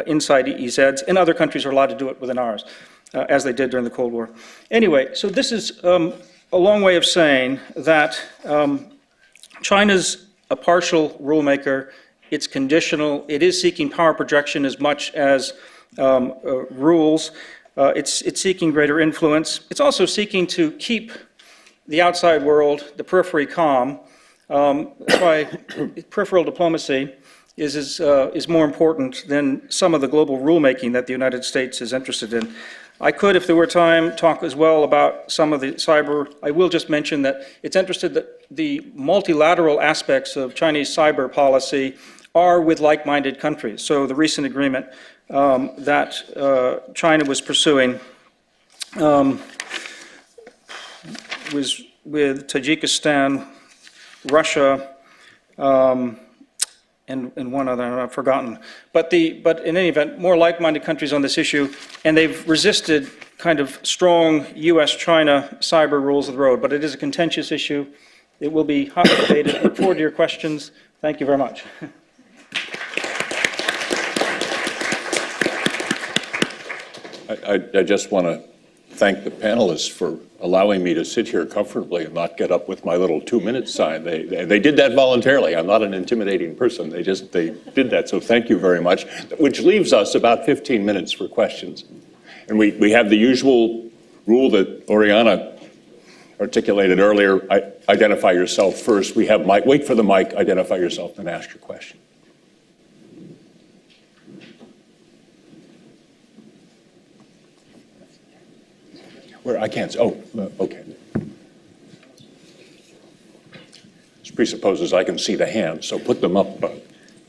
inside EEZs, and other countries are allowed to do it within ours, as they did during the Cold War. Anyway, so this is a long way of saying that China's a partial rulemaker. It's conditional. It is seeking power projection as much as rules. It's seeking greater influence. It's also seeking to keep the outside world, the periphery, calm. That's why peripheral diplomacy is more important than some of the global rulemaking that the United States is interested in. I could, if there were time, talk as well about some of the cyber. I will just mention that it's interested that the multilateral aspects of Chinese cyber policy are with like-minded countries. So the recent agreement that China was pursuing was with Tajikistan, Russia, and one other I've forgotten. But in any event, more like-minded countries on this issue, and they've resisted kind of strong U.S. China cyber rules of the road. But it is a contentious issue. It will be hotly debated. Look forward to your questions. Thank you very much. I just want to thank the panelists for allowing me to sit here comfortably and not get up with my little 2-minute sign. They did that voluntarily. I'm not an intimidating person. They did that. So thank you very much, which leaves us about 15 minutes for questions. And we have the usual rule that Oriana articulated earlier. Identify yourself first. We have mic. Wait for the mic. Identify yourself, then ask your question. Where I can't. Oh, okay. This presupposes I can see the hands, so put them up.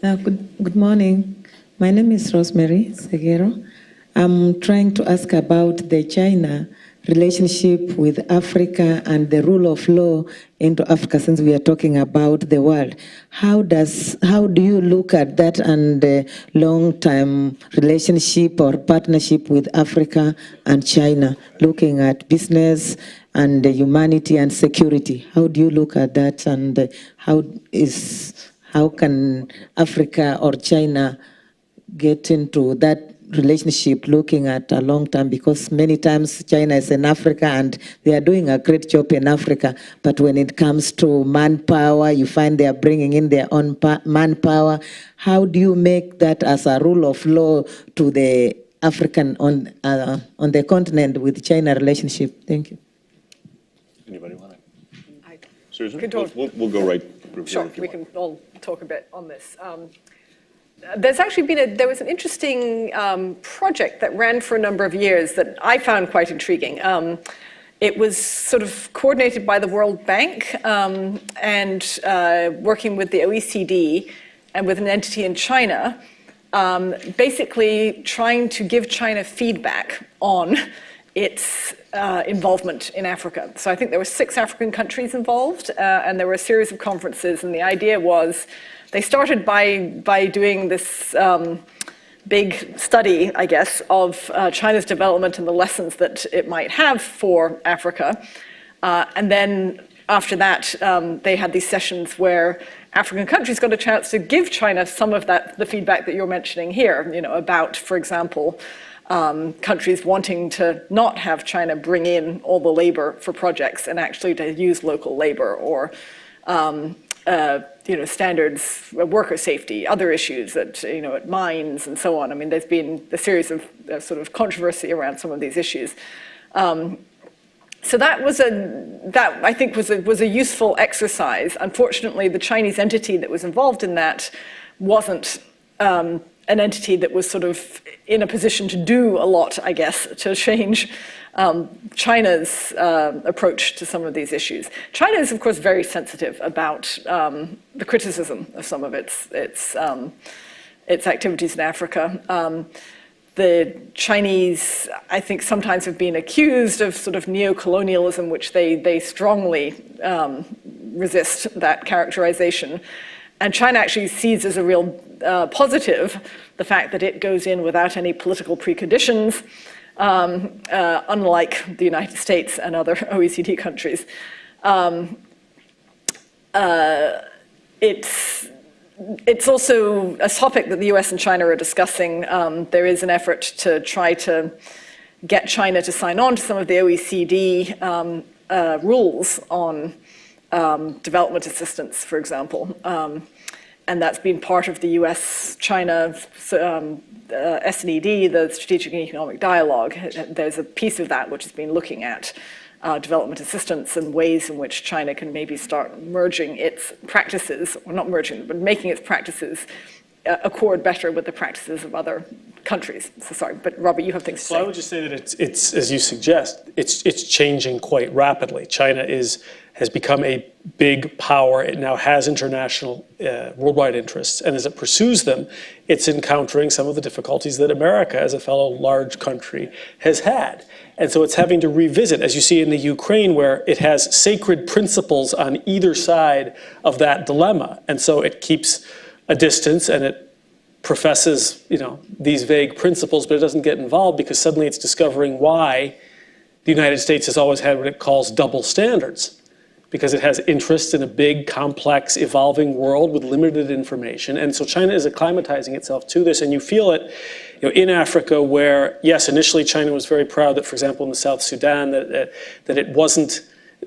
Good morning. My name is Rosemary Seguero. I'm trying to ask about the China relationship with Africa and the rule of law into Africa, since we are talking about the world. How do you look at that and the long-term relationship or partnership with Africa and China, looking at business and humanity and security? How do you look at that, and how can Africa or China get into that relationship looking at a long term, because many times China is in Africa and they are doing a great job in Africa, but when it comes to manpower, you find they are bringing in their own manpower. How do you make that as a rule of law to the African on the continent with China relationship? Thank you. Anybody want to? Susan, can talk. we'll go right. Sure, we can all talk a bit on this. There's actually there was an interesting project that ran for a number of years that I found quite intriguing. It was sort of coordinated by the World Bank and working with the OECD and with an entity in China, basically trying to give China feedback on its involvement in Africa. So I think there were 6 African countries involved, and there were a series of conferences, and the idea was they started by doing this big study, I guess, of China's development and the lessons that it might have for Africa. And then after that, they had these sessions where African countries got a chance to give China some of the feedback that you're mentioning here, about, for example, countries wanting to not have China bring in all the labor for projects and actually to use local labor, or standards, worker safety, other that at mines and so on. I mean, there's been a series of sort of controversy around some of these issues. So that I think was a useful exercise. Unfortunately, the Chinese entity that was involved in that wasn't an entity that was sort of in a position to do a lot, I guess, to change China's approach to some of these issues. China is, of course, very sensitive about the criticism of some of its activities in Africa. The Chinese, I think, sometimes have been accused of sort of neo-colonialism, which they strongly resist that characterization. And China actually sees as a real positive the fact that it goes in without any political preconditions, unlike the United States and other OECD countries. It's also a topic that the US and China are discussing. There is an effort to try to get China to sign on to some of the OECD rules on development assistance, for example. And that's been part of the US China SNED, the Strategic and Economic Dialogue. There's a piece of that which has been looking at development assistance and ways in which China can maybe start merging its practices, or not merging, but making its practices accord better with the practices of other countries. So sorry, but Robert, you have things to say. Well, I would just say that it's as you suggest, it's changing quite rapidly. China has become a big power. It now has international, worldwide interests, and as it pursues them, it's encountering some of the difficulties that America, as a fellow large country, has had. And so it's having to revisit, as you see in the Ukraine, where it has sacred principles on either side of that dilemma. And so it keeps a distance and it professes, these vague principles, but it doesn't get involved because suddenly it's discovering why the United States has always had what it calls double standards, because it has interests in a big, complex, evolving world with limited information. And so China is acclimatizing itself to this, and you feel it in Africa where, yes, initially China was very proud that, for example, in the South Sudan, that it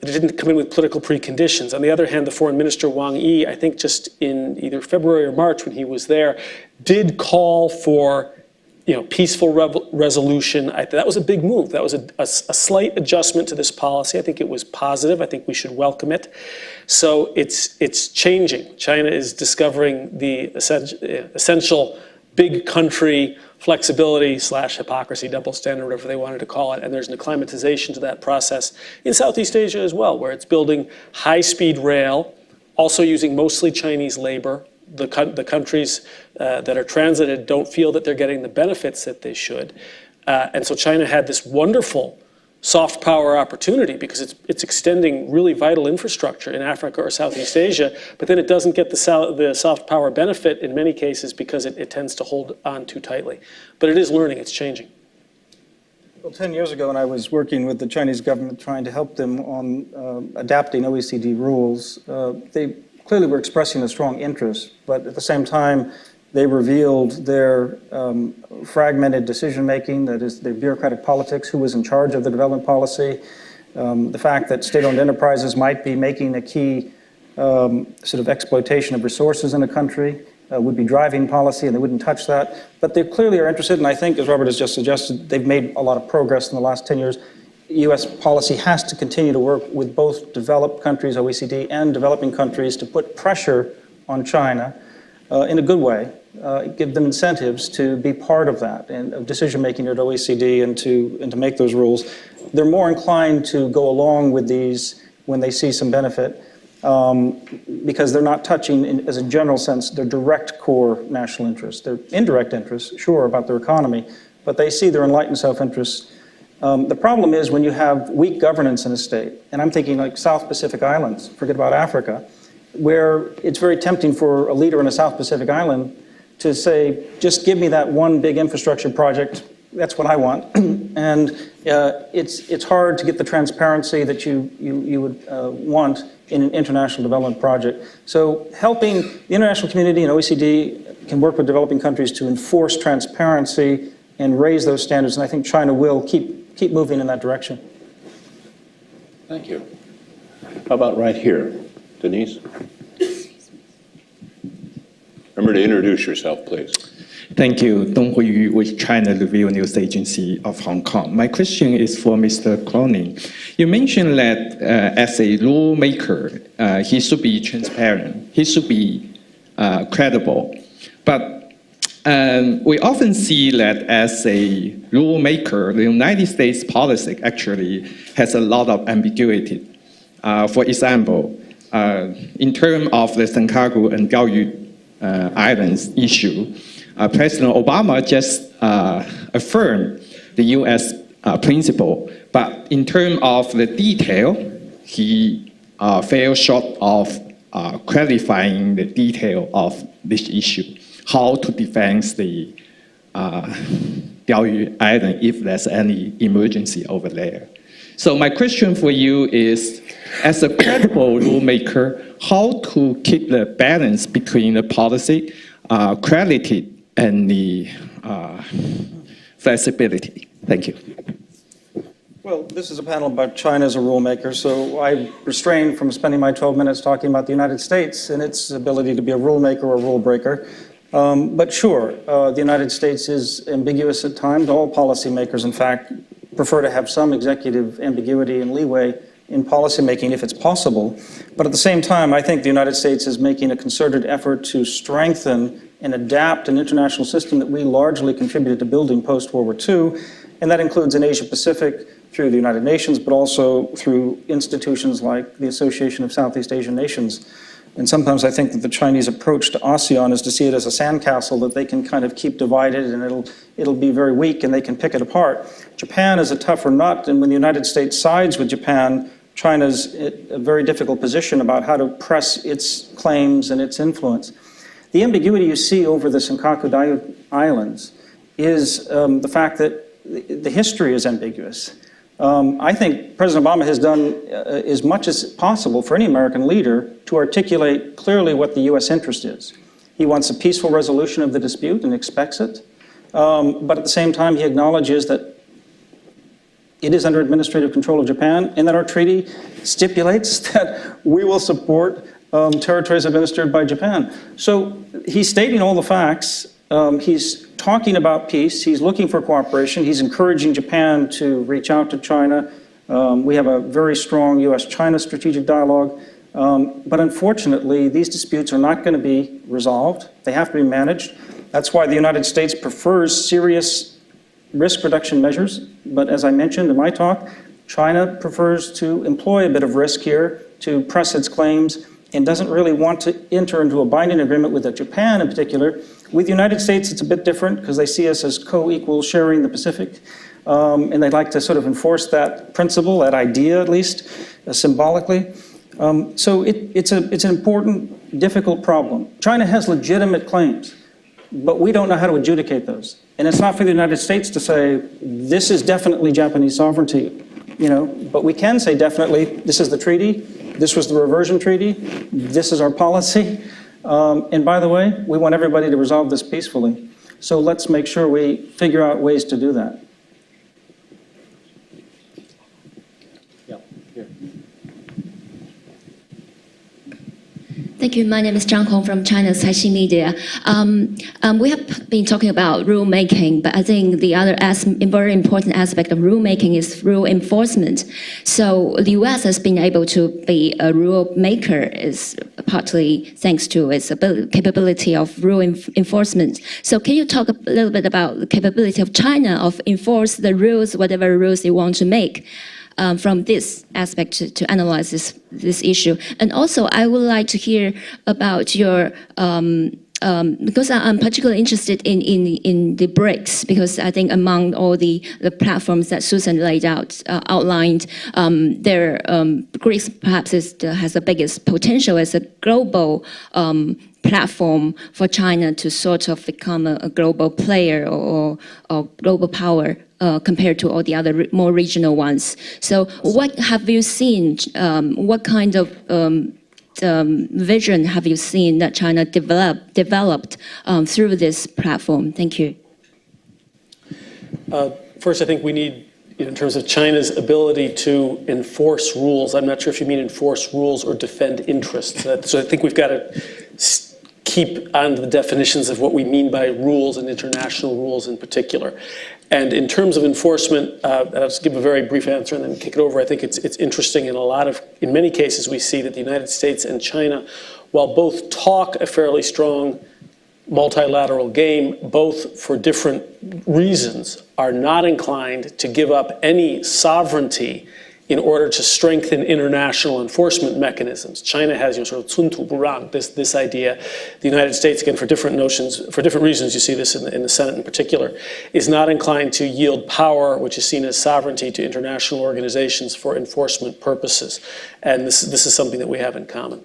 didn't come in with political preconditions. On the other hand, the foreign minister, Wang Yi, I think just in either February or March when he was there, did call for peaceful resolution. That was a big move. That was a slight adjustment to this policy. I think it was positive. I think we should welcome it. So it's changing. China is discovering the essential big country flexibility / hypocrisy, double standard, whatever they wanted to call it. And there's an acclimatization to that process in Southeast Asia as well, where it's building high-speed rail, also using mostly Chinese labor. The countries that are transited don't feel that they're getting the benefits that they should. And so China had this wonderful soft power opportunity because it's extending really vital infrastructure in Africa or Southeast Asia, but then it doesn't get the soft power benefit in many cases because it tends to hold on too tightly. But it is learning, it's changing. Well, 10 years ago when I was working with the Chinese government trying to help them on adapting OECD rules, they clearly were expressing a strong interest, but at the same time, they revealed their fragmented decision-making, that is, their bureaucratic politics, who was in charge of the development policy, the fact that state-owned enterprises might be making a key sort of exploitation of resources in a country, would be driving policy, and they wouldn't touch that. But they clearly are interested, and I think, as Robert has just suggested, they've made a lot of progress in the last 10 years. U.S. policy has to continue to work with both developed countries, OECD, and developing countries to put pressure on China in a good way, give them incentives to be part of that and of decision-making at OECD and to make those rules. They're more inclined to go along with these when they see some benefit because they're not touching, as a general sense, their direct core national interests. Their indirect interests, sure, about their economy, but they see their enlightened self-interest. The problem is when you have weak governance in a state, and I'm thinking like South Pacific Islands, forget about Africa, where it's very tempting for a leader in a South Pacific island to say, just give me that one big infrastructure project that's what I want. And it's hard to get the transparency that you would want in an international development project. So helping the international community and OECD can work with developing countries to enforce transparency and raise those standards. And I think China will keep moving in that direction. Thank you. How about right here? Denise? Remember to introduce yourself, please. Thank you. Dong Huiyu with China Review News Agency of Hong Kong. My question is for Mr. Cronin. You mentioned that as a lawmaker, he should be transparent, he should be credible. But we often see that as a lawmaker, the United States policy actually has a lot of ambiguity. For example, in terms of the Senkaku and Gaoyu Islands issue, President Obama just affirmed the U.S. Principle, but in terms of the detail, he fell short of clarifying the detail of this issue, how to defend the Gaoyu Island if there's any emergency over there. So my question for you is, as a credible lawmaker, how to keep the balance between the policy, clarity, and the flexibility? Thank you. Well, this is a panel about China as a rule maker, so I restrain from spending my 12 minutes talking about the United States and its ability to be a rule maker or a rule breaker. But sure, the United States is ambiguous at times. All policymakers, in fact, prefer to have some executive ambiguity and leeway in policymaking if it's possible. But at the same time, I think the United States is making a concerted effort to strengthen and adapt an international system that we largely contributed to building post-World War II, and that includes in Asia Pacific through the United Nations, but also through institutions like the Association of Southeast Asian Nations. And sometimes I think that the Chinese approach to ASEAN is to see it as a sandcastle that they can kind of keep divided and it'll be very weak and they can pick it apart. Japan is a tougher nut, and when the United States sides with Japan, China's in a very difficult position about how to press its claims and its influence. The ambiguity you see over the Senkaku Islands is the fact that the history is ambiguous. I think President Obama has done as much as possible for any American leader to articulate clearly what the U.S. interest is. He wants a peaceful resolution of the dispute and expects it. But at the same time, he acknowledges that it is under administrative control of Japan and that our treaty stipulates that we will support territories administered by Japan. So he's stating all the facts. He's talking about peace. He's looking for cooperation. He's encouraging Japan to reach out to China. We have a very strong U.S. China strategic dialogue. But unfortunately, these disputes are not going to be resolved. They have to be managed. That's why the United States prefers serious risk reduction measures. But as I mentioned in my talk, China prefers to employ a bit of risk here to press its claims and doesn't really want to enter into a binding agreement with Japan in particular. With the United States, it's a bit different because they see us as co-equal sharing the Pacific. And they'd like to sort of enforce that principle, that idea at least, symbolically. So it's an important, difficult problem. China has legitimate claims, but we don't know how to adjudicate those. And it's not for the United States to say, this is definitely Japanese sovereignty, but we can say definitely, this is the treaty, this was the reversion treaty, this is our policy. And by the way, we want everybody to resolve this peacefully. So let's make sure we figure out ways to do that. Thank you. My name is Zhang Hong from China's Caixin Media. We have been talking about rulemaking, but I think the other very important aspect of rulemaking is rule enforcement. So the U.S. has been able to be a rule maker is partly thanks to its capability of rule enforcement. So can you talk a little bit about the capability of China of enforce the rules, whatever rules they want to make? From this aspect to analyze this issue. And also, I would like to hear about your because I'm particularly interested in the BRICS, because I think among all the platforms that Susan laid out, outlined, BRICS perhaps has the biggest potential as a global platform for China to sort of become a global player or global power compared to all the other more regional ones. So what have you seen? What kind of vision have you seen that China developed through this platform? Thank you. First, I think we need, in terms of China's ability to enforce rules, I'm not sure if you mean enforce rules or defend interests. So I think we've got to keep on the definitions of what we mean by rules and international rules in particular. And in terms of enforcement, and I'll just give a very brief answer and then kick it over. I think it's interesting in many cases we see that the United States and China, while both talk a fairly strong multilateral game, both for different reasons, are not inclined to give up any sovereignty in order to strengthen international enforcement mechanisms. China has sort of 寸土不让, this idea. The United States, again, for different reasons, you see this in the Senate in particular, is not inclined to yield power, which is seen as sovereignty, to international organizations for enforcement purposes. And this is something that we have in common.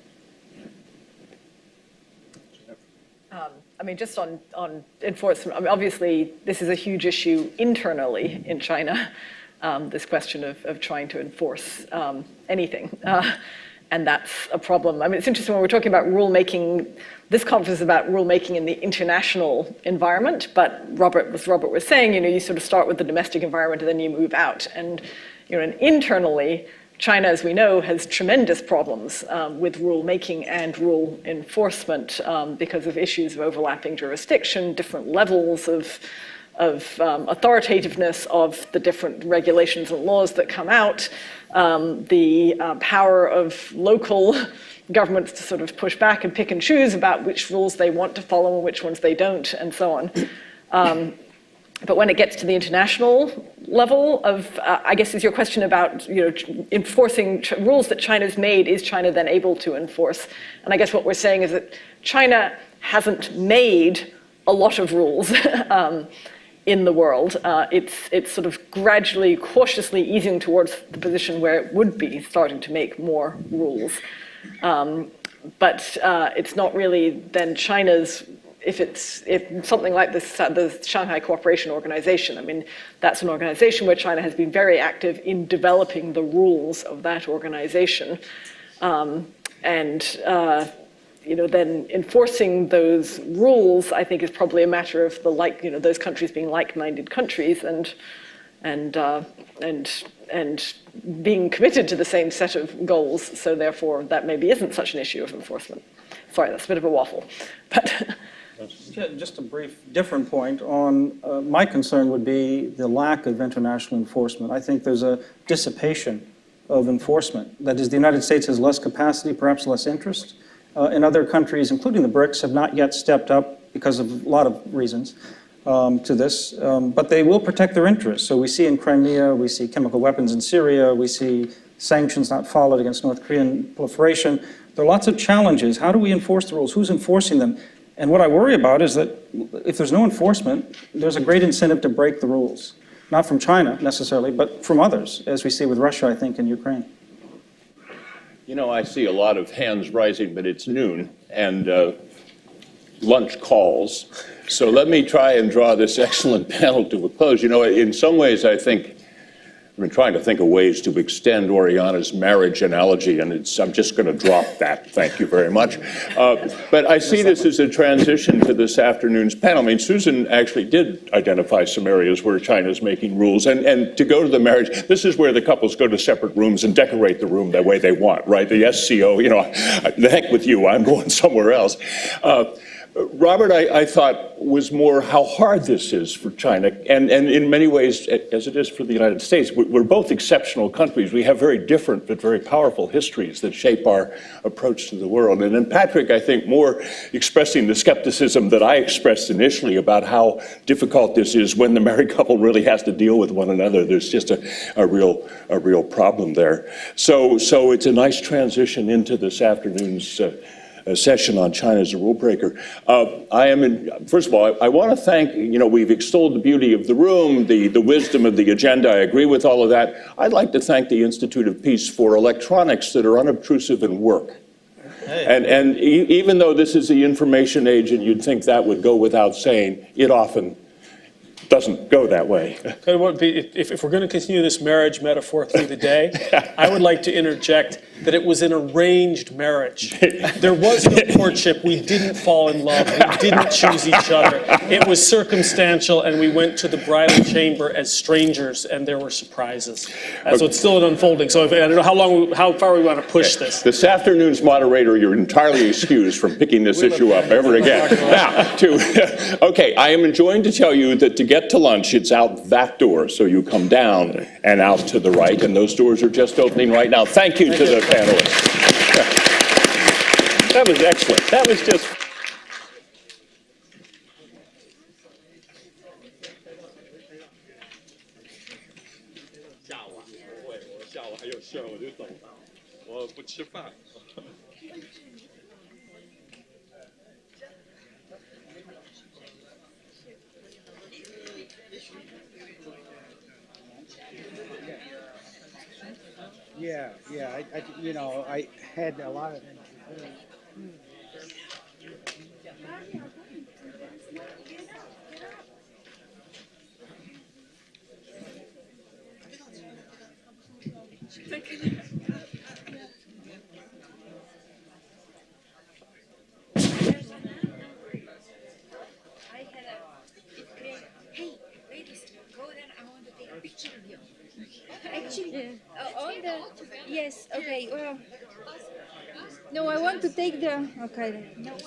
I mean, just on enforcement, I mean, obviously, this is a huge issue internally in China. This question of trying to enforce anything. And that's a problem. I mean, it's interesting when we're talking about rulemaking, this conference is about rulemaking in the international environment, but Robert was saying, you sort of start with the domestic environment and then you move out. And, and internally, China, as we know, has tremendous problems with rulemaking and rule enforcement because of issues of overlapping jurisdiction, different levels of authoritativeness of the different regulations and laws that come out, the power of local governments to sort of push back and pick and choose about which rules they want to follow and which ones they don't, and so on. But when it gets to the international level of, I guess, is your question about enforcing rules that China's made, is China then able to enforce? And I guess what we're saying is that China hasn't made a lot of rules in the world. It's sort of gradually, cautiously easing towards the position where it would be starting to make more rules. But it's not really then China's, if something like this, the Shanghai Cooperation Organization, I mean, that's an organization where China has been very active in developing the rules of that organization. Then enforcing those rules, I think, is probably a matter of those countries being like-minded countries and being committed to the same set of goals. So therefore, that maybe isn't such an issue of enforcement. Sorry, that's a bit of a waffle, but. Yeah, just a brief different point on my concern would be the lack of international enforcement. I think there's a dissipation of enforcement. That is, the United States has less capacity, perhaps less interest. And other countries, including the BRICS, have not yet stepped up because of a lot of reasons to this, but they will protect their interests. So we see in Crimea, we see chemical weapons in Syria, we see sanctions not followed against North Korean proliferation. There are lots of challenges. How do we enforce the rules? Who's enforcing them? And what I worry about is that if there's no enforcement, there's a great incentive to break the rules. Not from China necessarily, but from others, as we see with Russia, I think, and Ukraine. I see a lot of hands rising, but it's noon and lunch calls. So let me try and draw this excellent panel to a close. In some ways, I think I've been trying to think of ways to extend Oriana's marriage analogy, and I'm just going to drop that. Thank you very much. But I see this as a transition to this afternoon's panel. I mean, Susan actually did identify some areas where China's making rules. And to go to the marriage, this is where the couples go to separate rooms and decorate the room the way they want, right? The SCO, the heck with you, I'm going somewhere else. Robert, I thought, was more how hard this is for China, and in many ways, as it is for the United States. We're both exceptional countries. We have very different but very powerful histories that shape our approach to the world. And then Patrick, I think, more expressing the skepticism that I expressed initially about how difficult this is when the married couple really has to deal with one another. There's just a real problem there. So it's a nice transition into this afternoon's session on China as a rule breaker. First of all, I want to thank, we've extolled the beauty of the room, the wisdom of the agenda. I agree with all of that. I'd like to thank the Institute of Peace for electronics that are unobtrusive and work. And even though this is the information age and you'd think that would go without saying, it often doesn't go that way. If we're going to continue this marriage metaphor through the day, I would like to interject that it was an arranged marriage. There was no courtship. We didn't fall in love. We didn't choose each other. It was circumstantial, and we went to the bridal chamber as strangers, and there were surprises. So it's still an unfolding. So I don't know how far we want to push this. This afternoon's moderator, you're entirely excused from picking this issue up ever again. Now, okay, I am enjoined to tell you that to get to lunch, it's out that door. So you come down and out to the right, and those doors are just opening right now. Thank you to the panelists. That was excellent. That was just... I had a lot of things. Actually, on the, yes, okay, well, no, I want to take the, okay. No.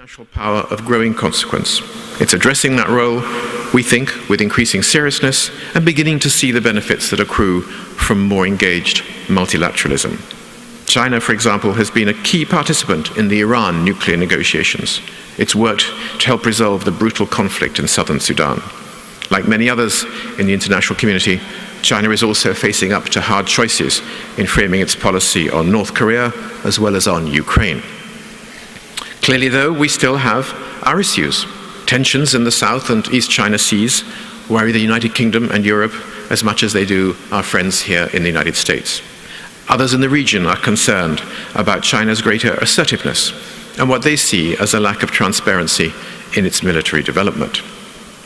National power of growing consequence. It's addressing that role, we think, with increasing seriousness and beginning to see the benefits that accrue from more engaged multilateralism. China, for example, has been a key participant in the Iran nuclear negotiations. It's worked to help resolve the brutal conflict in southern Sudan. Like many others in the international community, China is also facing up to hard choices in framing its policy on North Korea as well as on Ukraine. Clearly, though, we still have our issues. Tensions in the South and East China Seas worry the United Kingdom and Europe as much as they do our friends here in the United States. Others in the region are concerned about China's greater assertiveness and what they see as a lack of transparency in its military development.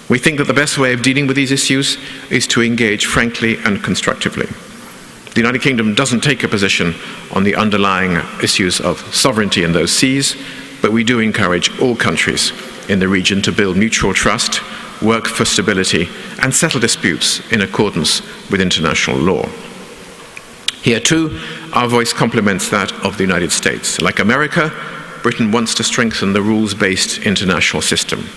We think that the best way of dealing with these issues is to engage frankly and constructively. The United Kingdom doesn't take a position on the underlying issues of sovereignty in those seas, but we do encourage all countries in the region to build mutual trust, work for stability, and settle disputes in accordance with international law. Here too, our voice complements that of the United States. Like America, Britain wants to strengthen the rules-based international system.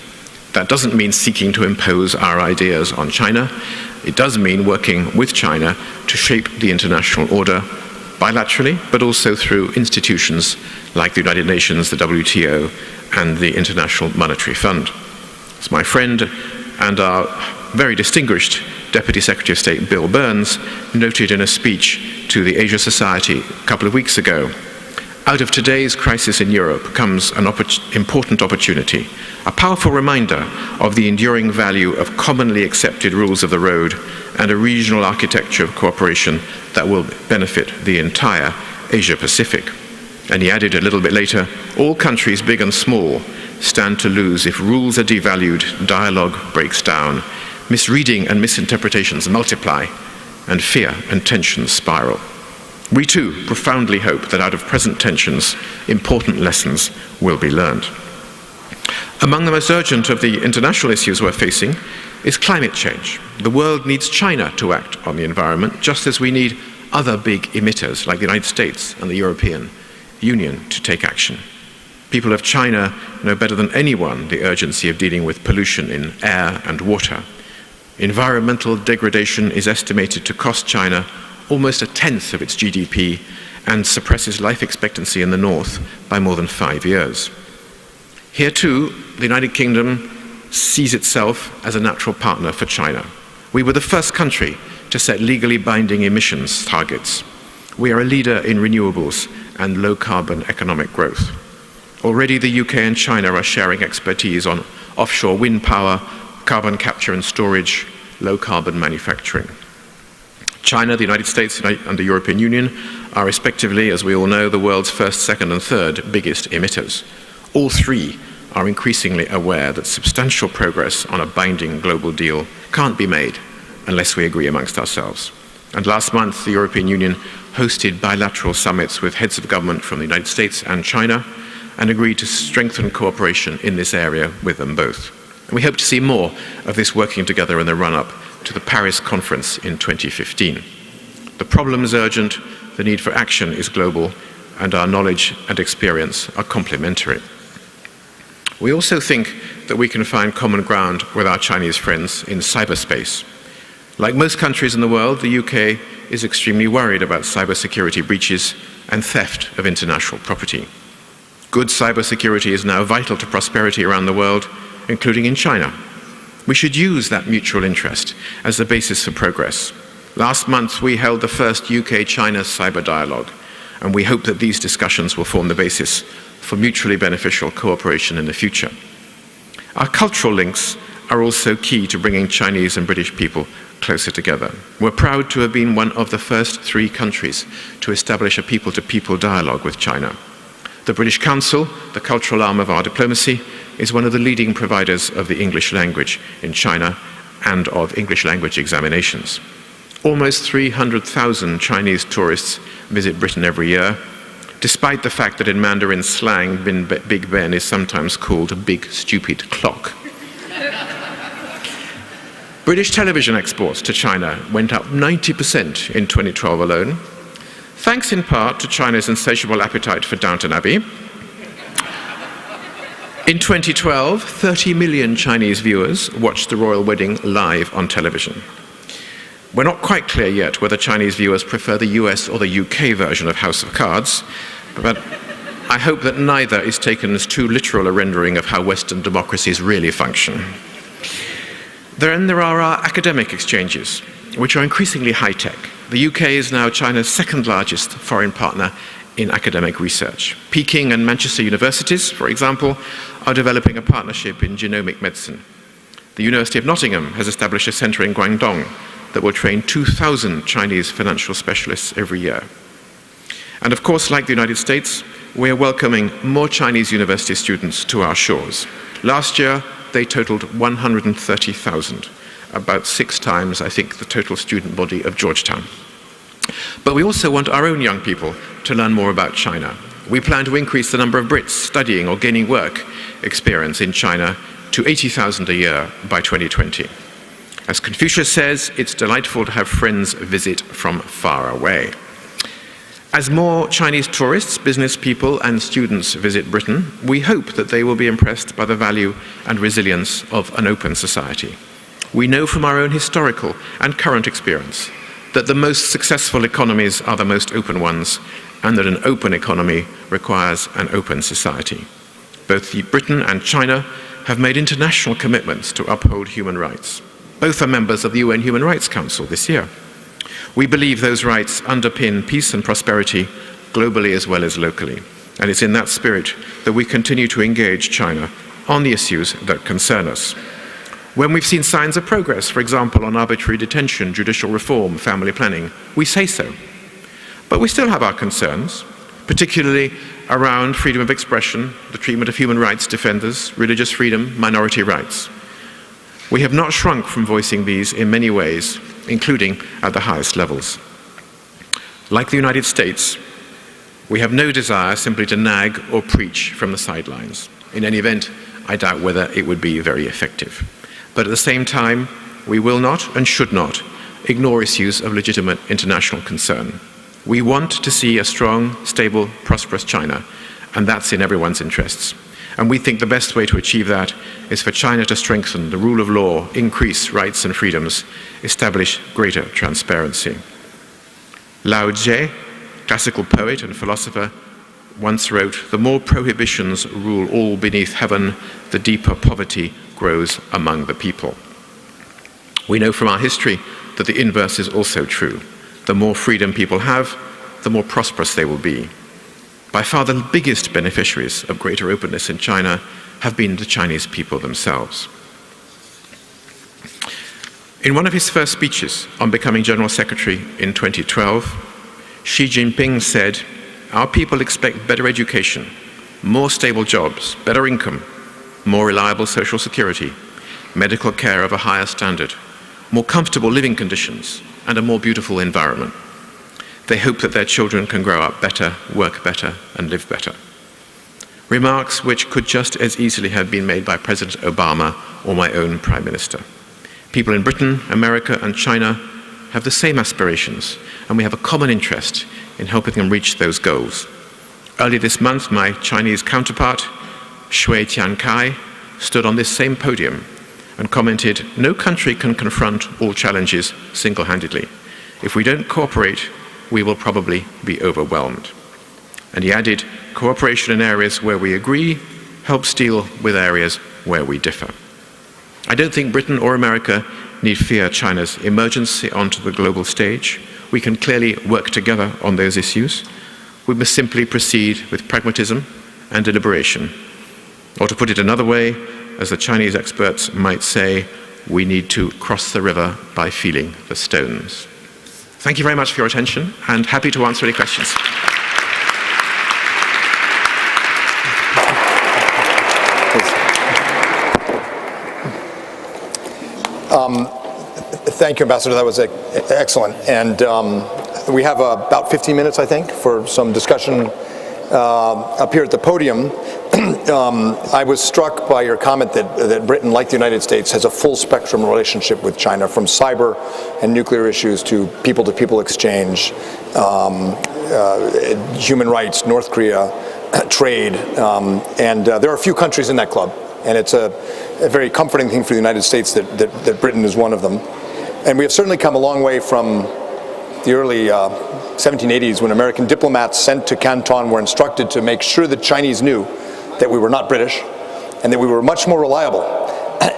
That doesn't mean seeking to impose our ideas on China. It does mean working with China to shape the international order bilaterally, but also through institutions like the United Nations, the WTO, and the International Monetary Fund. As my friend and our very distinguished Deputy Secretary of State, Bill Burns, noted in a speech to the Asia Society a couple of weeks ago, out of today's crisis in Europe comes an important opportunity, a powerful reminder of the enduring value of commonly accepted rules of the road and a regional architecture of cooperation that will benefit the entire Asia-Pacific. And he added a little bit later, all countries, big and small, stand to lose if rules are devalued, dialogue breaks down, misreading and misinterpretations multiply, and fear and tensions spiral. We too profoundly hope that out of present tensions, important lessons will be learned. Among the most urgent of the international issues we're facing is climate change. The world needs China to act on the environment, just as we need other big emitters like the United States and the European Union to take action. People of China know better than anyone the urgency of dealing with pollution in air and water. Environmental degradation is estimated to cost China almost 1/10 of its GDP and suppresses life expectancy in the north by more than 5 years. Here too, the United Kingdom sees itself as a natural partner for China. We were the first country to set legally binding emissions targets. We are a leader in renewables and low-carbon economic growth. Already the UK and China are sharing expertise on offshore wind power, carbon capture and storage, low-carbon manufacturing. China, the United States, and the European Union are respectively, as we all know, the world's first, second, and third biggest emitters. All three are increasingly aware that substantial progress on a binding global deal can't be made unless we agree amongst ourselves. And last month, the European Union hosted bilateral summits with heads of government from the United States and China and agreed to strengthen cooperation in this area with them both. And we hope to see more of this working together in the run-up to the Paris conference in 2015. The problem is urgent, the need for action is global, and our knowledge and experience are complementary. We also think that we can find common ground with our Chinese friends in cyberspace. Like most countries in the world, the UK is extremely worried about cybersecurity breaches and theft of international property. Good cybersecurity is now vital to prosperity around the world, including in China. We should use that mutual interest as the basis for progress. Last month, we held the first UK-China cyber dialogue, and we hope that these discussions will form the basis for mutually beneficial cooperation in the future. Our cultural links are also key to bringing Chinese and British people closer together. We're proud to have been one of the first 3 countries to establish a people-to-people dialogue with China. The British Council, the cultural arm of our diplomacy, is one of the leading providers of the English language in China and of English language examinations. Almost 300,000 Chinese tourists visit Britain every year, despite the fact that in Mandarin slang, Big Ben is sometimes called a big stupid clock. British television exports to China went up 90% in 2012 alone, thanks in part to China's insatiable appetite for Downton Abbey. In 2012, 30 million Chinese viewers watched the royal wedding live on television. We're not quite clear yet whether Chinese viewers prefer the US or the UK version of House of Cards, but I hope that neither is taken as too literal a rendering of how Western democracies really function. Then there are our academic exchanges, which are increasingly high-tech. The UK is now China's second largest foreign partner in academic research. Peking and Manchester universities, for example, are developing a partnership in genomic medicine. The University of Nottingham has established a centre in Guangdong that will train 2,000 Chinese financial specialists every year. And of course, like the United States, we are welcoming more Chinese university students to our shores. Last year, they totaled 130,000, about 6 times, I think, the total student body of Georgetown. But we also want our own young people to learn more about China. We plan to increase the number of Brits studying or gaining work experience in China to 80,000 a year by 2020. As Confucius says, it's delightful to have friends visit from far away. As more Chinese tourists, business people, and students visit Britain, we hope that they will be impressed by the value and resilience of an open society. We know from our own historical and current experience that the most successful economies are the most open ones, and that an open economy requires an open society. Both Britain and China have made international commitments to uphold human rights. Both are members of the UN Human Rights Council this year. We believe those rights underpin peace and prosperity globally as well as locally, and it's in that spirit that we continue to engage China on the issues that concern us. When we've seen signs of progress, for example, on arbitrary detention, judicial reform, family planning, we say so. But we still have our concerns, particularly around freedom of expression, the treatment of human rights defenders, religious freedom, minority rights. We have not shrunk from voicing these in many ways, including at the highest levels. Like the United States, we have no desire simply to nag or preach from the sidelines. In any event, I doubt whether it would be very effective. But at the same time, we will not and should not ignore issues of legitimate international concern. We want to see a strong, stable, prosperous China, and that's in everyone's interests. And we think the best way to achieve that is for China to strengthen the rule of law, increase rights and freedoms, establish greater transparency. Lao Tse, classical poet and philosopher, once wrote, "The more prohibitions rule all beneath heaven, the deeper poverty grows among the people." We know from our history that the inverse is also true. The more freedom people have, the more prosperous they will be. By far the biggest beneficiaries of greater openness in China have been the Chinese people themselves. In one of his first speeches on becoming General Secretary in 2012, Xi Jinping said, "Our people expect better education, more stable jobs, better income, more reliable social security, medical care of a higher standard, more comfortable living conditions, and a more beautiful environment. They hope that their children can grow up better, work better, and live better." Remarks which could just as easily have been made by President Obama or my own Prime Minister. People in Britain, America, and China have the same aspirations, and we have a common interest in helping them reach those goals. Early this month, my Chinese counterpart, Shui Tiankai, stood on this same podium and commented, "No country can confront all challenges single-handedly. If we don't cooperate, we will probably be overwhelmed." And he added, "Cooperation in areas where we agree helps deal with areas where we differ." I don't think Britain or America need fear China's emergence onto the global stage. We can clearly work together on those issues. We must simply proceed with pragmatism and deliberation. Or to put it another way, as the Chinese experts might say, we need to cross the river by feeling the stones. Thank you very much for your attention, and happy to answer any questions. Thank you, Ambassador. That was excellent. And we have about 15 minutes, I think, for some discussion up here at the podium. I was struck by your comment that Britain, like the United States, has a full spectrum relationship with China, from cyber and nuclear issues to people exchange, human rights, North Korea, trade. And there are a few countries in that club. And it's a very comforting thing for the United States that Britain is one of them. And we have certainly come a long way from the early 1780s when American diplomats sent to Canton were instructed to make sure the Chinese knew that we were not British and that we were much more reliable.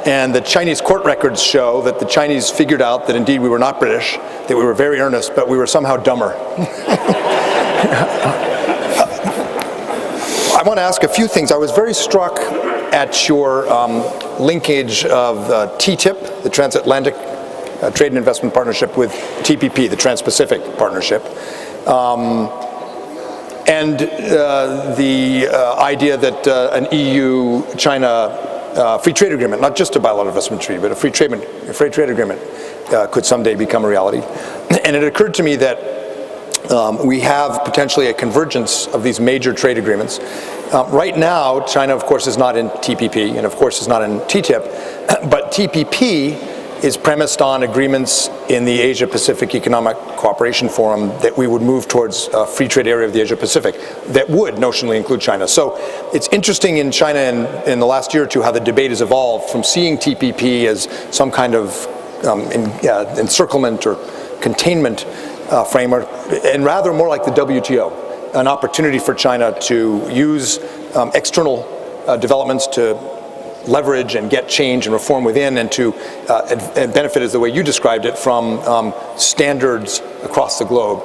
And the Chinese court records show that the Chinese figured out that indeed we were not British, that we were very earnest, but we were somehow dumber. I want to ask a few things. I was very struck at your linkage of TTIP, the Transatlantic Trade and Investment Partnership, with TPP, the Trans-Pacific Partnership, and the idea that an EU-China free trade agreement, not just a bilateral investment treaty, but a free trade agreement could someday become a reality. And it occurred to me that we have potentially a convergence of these major trade agreements. Right now, China, of course, is not in TPP and, of course, is not in TTIP, but TPP is premised on agreements in the Asia-Pacific Economic Cooperation Forum that we would move towards a free trade area of the Asia-Pacific that would notionally include China. So it's interesting in China in the last year or two how the debate has evolved from seeing TPP as some kind of encirclement or containment framework, and rather more like the WTO, an opportunity for China to use external developments to leverage and get change and reform within, and to benefit, as the way you described it, from standards across the globe.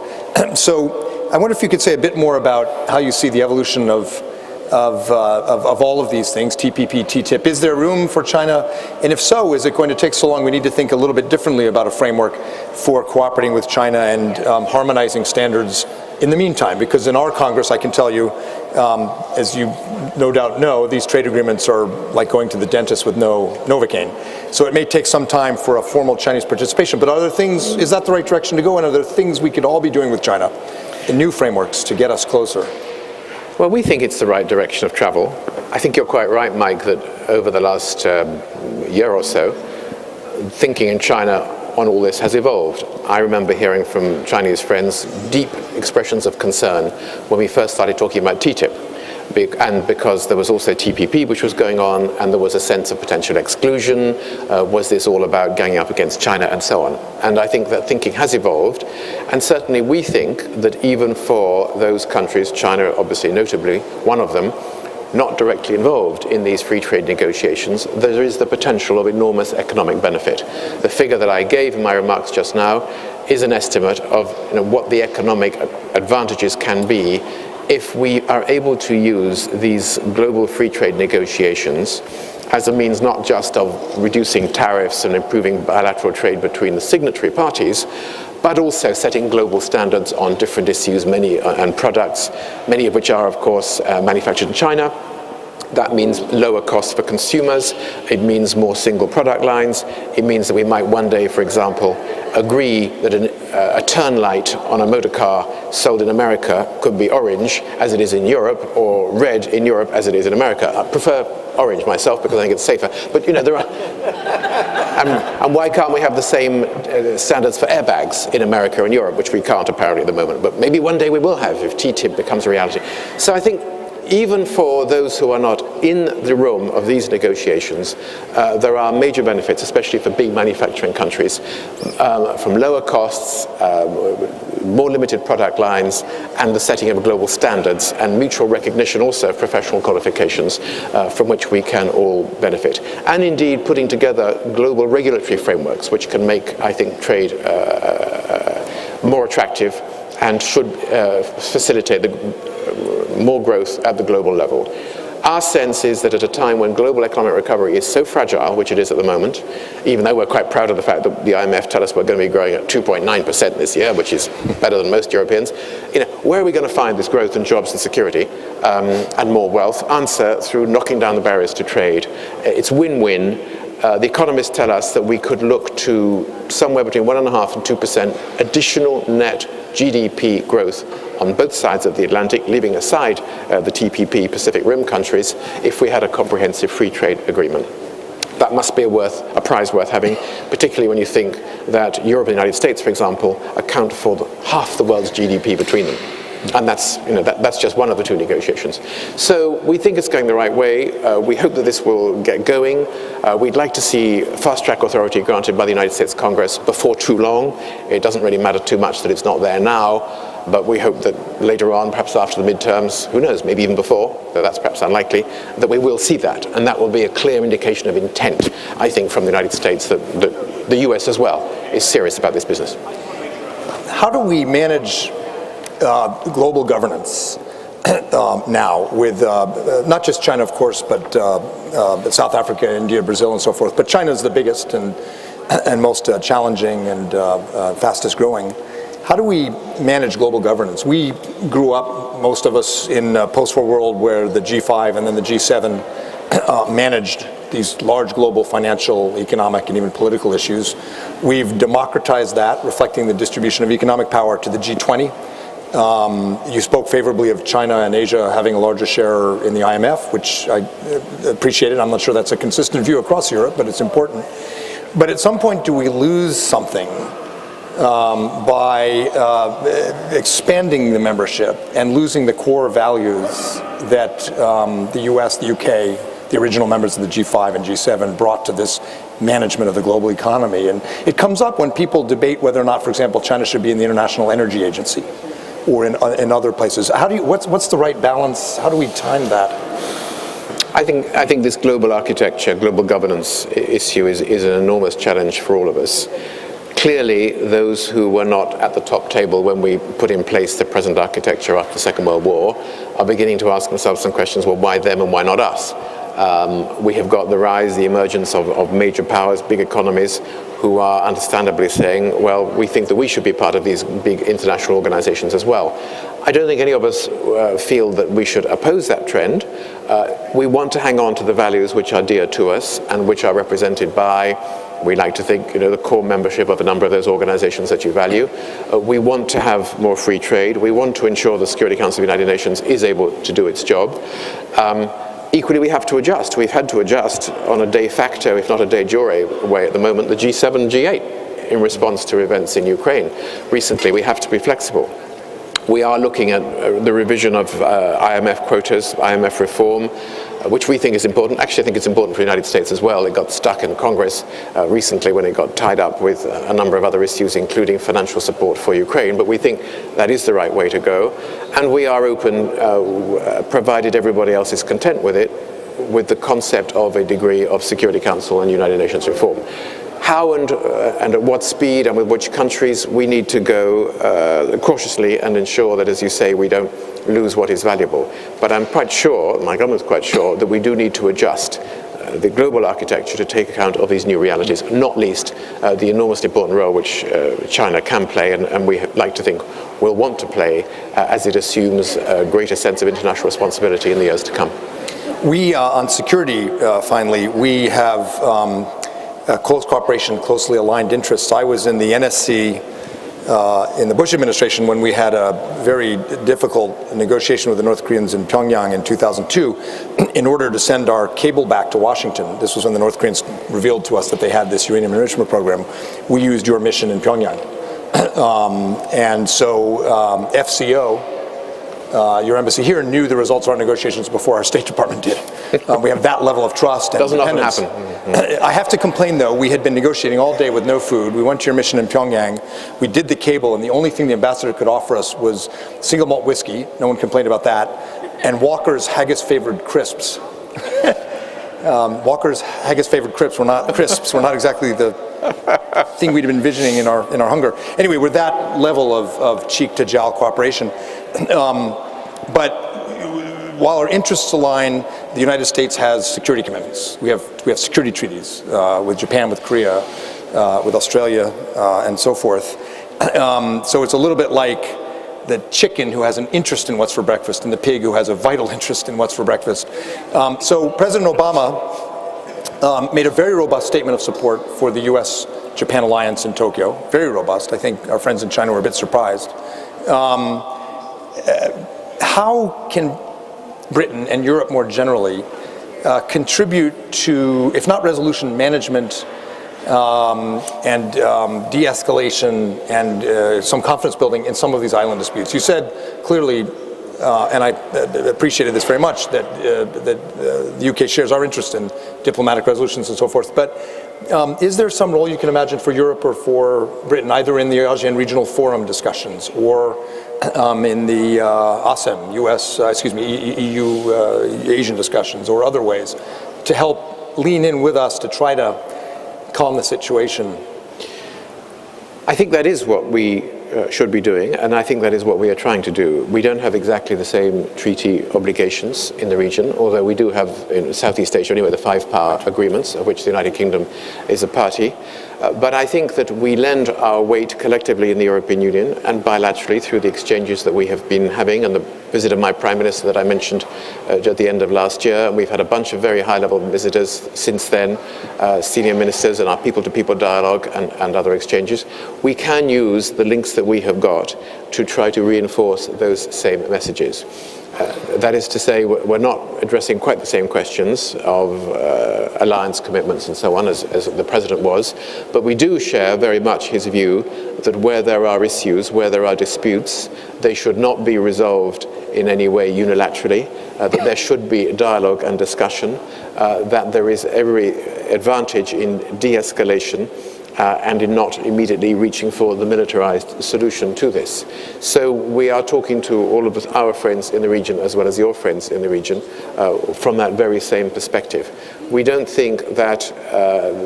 So I wonder if you could say a bit more about how you see the evolution of all of these things, TPP, TTIP. Is there room for China? And if so, is it going to take so long we need to think a little bit differently about a framework for cooperating with China and harmonizing standards in the meantime? Because in our Congress, I can tell you, as you no doubt know, these trade agreements are like going to the dentist with no Novocaine. So it may take some time for a formal Chinese participation. But are there things, is that the right direction to go? And are there things we could all be doing with China in new frameworks to get us closer? Well, we think it's the right direction of travel. I think you're quite right, Mike, that over the last year or so, thinking in China on all this has evolved. I remember hearing from Chinese friends deep expressions of concern when we first started talking about TTIP. And because there was also TPP, which was going on, and there was a sense of potential exclusion. Was this all about ganging up against China, and so on? And I think that thinking has evolved. And certainly we think that even for those countries, China obviously notably one of them, not directly involved in these free trade negotiations, there is the potential of enormous economic benefit. The figure that I gave in my remarks just now is an estimate of what the economic advantages can be if we are able to use these global free trade negotiations as a means not just of reducing tariffs and improving bilateral trade between the signatory parties, but also setting global standards on different issues, and products, many of which are, of course, manufactured in China. That means lower costs for consumers. It means more single product lines. It means that we might one day, for example, agree that a turn light on a motor car sold in America could be orange as it is in Europe, or red in Europe as it is in America. I prefer orange myself because I think it's safer. But there are, and why can't we have the same standards for airbags in America and Europe, which we can't apparently at the moment? But maybe one day we will have if TTIP becomes a reality. So I think, even for those who are not in the room of these negotiations, there are major benefits, especially for big manufacturing countries, from lower costs, more limited product lines, and the setting of global standards and mutual recognition also of professional qualifications from which we can all benefit. And indeed putting together global regulatory frameworks which can make, I think, trade more attractive and should facilitate more growth at the global level. Our sense is that at a time when global economic recovery is so fragile, which it is at the moment, even though we're quite proud of the fact that the IMF tell us we're going to be growing at 2.9% this year, which is better than most Europeans, where are we going to find this growth and jobs and security and more wealth? Answer, through knocking down the barriers to trade. It's win-win. The economists tell us that we could look to somewhere between 1.5% and 2% additional net GDP growth on both sides of the Atlantic, leaving aside the TPP Pacific Rim countries, if we had a comprehensive free trade agreement. That must be a prize worth having, particularly when you think that Europe and the United States, for example, account for half the world's GDP between them. And that's, that's just one of the two negotiations. So we think it's going the right way. We hope that this will get going. We'd like to see fast-track authority granted by the United States Congress before too long. It doesn't really matter too much that it's not there now, but we hope that later on, perhaps after the midterms, who knows, maybe even before, though that's perhaps unlikely, that we will see that. And that will be a clear indication of intent, I think, from the United States that the US as well is serious about this business. How do we manage global governance now with not just China, of course, but South Africa, India, Brazil, and so forth. But China is the biggest and most challenging and fastest growing. How do we manage global governance? We grew up, most of us, in a post-war world where the G5 and then the G7 managed these large global financial, economic, and even political issues. We've democratized that, reflecting the distribution of economic power to the G20. You spoke favorably of China and Asia having a larger share in the IMF, which I appreciated. I'm not sure that's a consistent view across Europe, but it's important. But at some point, do we lose something by expanding the membership and losing the core values that the US, the UK, the original members of the G5 and G7 brought to this management of the global economy? And it comes up when people debate whether or not, for example, China should be in the International Energy Agency or in other places. What's the right balance? How do we time that? I think this global architecture, global governance issue is an enormous challenge for all of us. Clearly, those who were not at the top table when we put in place the present architecture after the Second World War are beginning to ask themselves some questions, well, why them and why not us? We have got the rise, the emergence of major powers, big economies, who are understandably saying, well, we think that we should be part of these big international organizations as well. I don't think any of us feel that we should oppose that trend. We want to hang on to the values which are dear to us and which are represented by, we like to think, the core membership of a number of those organizations that you value. We want to have more free trade. We want to ensure the Security Council of the United Nations is able to do its job. Equally, we have to adjust. We've had to adjust on a de facto, if not a de jure way at the moment, the G7, G8 in response to events in Ukraine. Recently, we have to be flexible. We are looking at the revision of IMF quotas, IMF reform, which we think is important. Actually, I think it's important for the United States as well. It got stuck in Congress recently when it got tied up with a number of other issues, including financial support for Ukraine. But we think that is the right way to go. And we are open, provided everybody else is content with it, with the concept of a degree of Security Council and United Nations reform. How and at what speed and with which countries we need to go cautiously and ensure that, as you say, we don't lose what is valuable. But I'm quite sure, my government's quite sure, that we do need to adjust the global architecture to take account of these new realities, not least the enormously important role which China can play and we like to think will want to play as it assumes a greater sense of international responsibility in the years to come. We, on security, finally, we have close cooperation, closely aligned interests. I was in the NSC in the Bush administration when we had a very difficult negotiation with the North Koreans in Pyongyang in 2002 in order to send our cable back to Washington. This was when the North Koreans revealed to us that they had this uranium enrichment program. We used your mission in Pyongyang. And so FCO, your embassy here, knew the results of our negotiations before our State Department did. We have that level of trust and doesn't often happen. I have to complain, though, we had been negotiating all day with no food. We went to your mission in Pyongyang. We did the cable, and the only thing the ambassador could offer us was single malt whiskey. No one complained about that. And Walker's Haggis-flavored crisps. Walker's Haggis-flavored crisps were not exactly the thing we'd been envisioning in our hunger. Anyway, we're that level of cheek-to-jowl cooperation. But while our interests align, the United States has security commitments. We have security treaties with Japan, with Korea, with Australia, and so forth. So it's a little bit like the chicken who has an interest in what's for breakfast and the pig who has a vital interest in what's for breakfast. So President Obama made a very robust statement of support for the U.S.-Japan alliance in Tokyo. Very robust. I think our friends in China were a bit surprised. How can Britain and Europe more generally contribute to, if not resolution, management de-escalation and some confidence building in some of these island disputes. You said clearly, and I appreciated this very much, that the UK shares our interest in diplomatic resolutions and so forth, but is there some role you can imagine for Europe or for Britain, either in the ASEAN Regional Forum discussions or in the ASEM, EU, Asian discussions or other ways, to help lean in with us to try to calm the situation? I think that is what we should be doing, and I think that is what we are trying to do. We don't have exactly the same treaty obligations in the region, although we do have in Southeast Asia anyway the 5 power agreements, of which the United Kingdom is a party. But I think that we lend our weight collectively in the European Union and bilaterally through the exchanges that we have been having and the visit of my Prime Minister that I mentioned at the end of last year. And we've had a bunch of very high-level visitors since then, senior ministers, and our people-to-people dialogue and other exchanges. We can use the links that we have got to try to reinforce those same messages. That is to say, we're not addressing quite the same questions of alliance commitments and so on as the President was, but we do share very much his view that where there are issues, where there are disputes, they should not be resolved in any way unilaterally, that there should be dialogue and discussion, that there is every advantage in de-escalation, and in not immediately reaching for the militarized solution to this. So we are talking to all of our friends in the region as well as your friends in the region from that very same perspective. We don't think that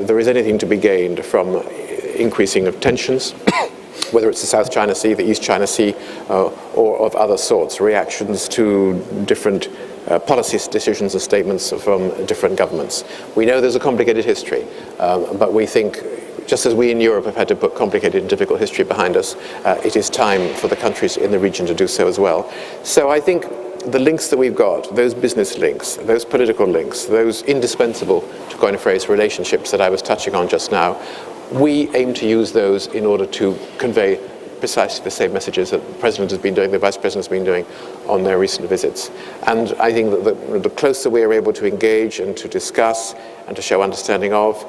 there is anything to be gained from increasing of tensions, whether it's the South China Sea, the East China Sea, or of other sorts, reactions to different policy decisions and statements from different governments. We know there's a complicated history, but we think, just as we in Europe have had to put complicated and difficult history behind us, it is time for the countries in the region to do so as well. So I think the links that we've got, those business links, those political links, those indispensable, to coin a phrase, relationships that I was touching on just now, we aim to use those in order to convey precisely the same messages that the President has been doing, the Vice President has been doing on their recent visits. And I think that the closer we are able to engage and to discuss and to show understanding of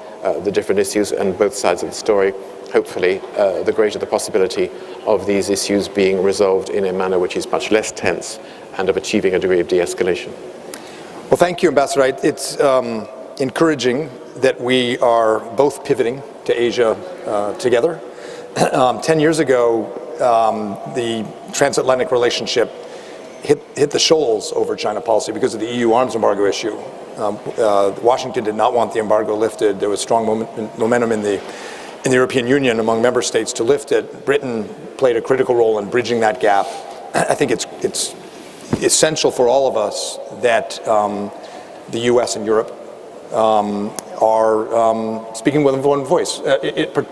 the different issues and both sides of the story, hopefully the greater the possibility of these issues being resolved in a manner which is much less tense and of achieving a degree of de-escalation. Well, thank you, Ambassador. It's encouraging that we are both pivoting to Asia together. 10 years ago, the transatlantic relationship hit the shoals over China policy because of the EU arms embargo issue. Washington did not want the embargo lifted. There was strong momentum in the European Union among member states to lift it. Britain played a critical role in bridging that gap. I think it's essential for all of us that the U.S. and Europe are speaking with one voice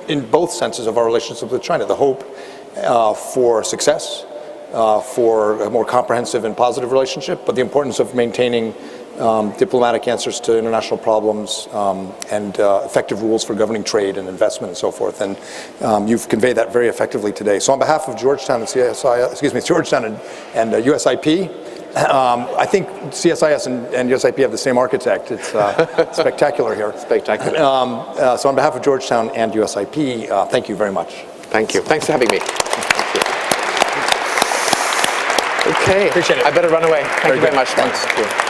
in both senses of our relationship with China. The hope for success, for a more comprehensive and positive relationship, but the importance of maintaining diplomatic answers to international problems and effective rules for governing trade and investment and so forth. And you've conveyed that very effectively today. So on behalf of Georgetown and Georgetown and USIP, I think CSIS and USIP have the same architect. It's spectacular here. Spectacular. So on behalf of Georgetown and USIP, thank you very much. Thank you. Thanks for having me. Okay. Appreciate it. I better run away. Thank you very much. Thanks. Thank you.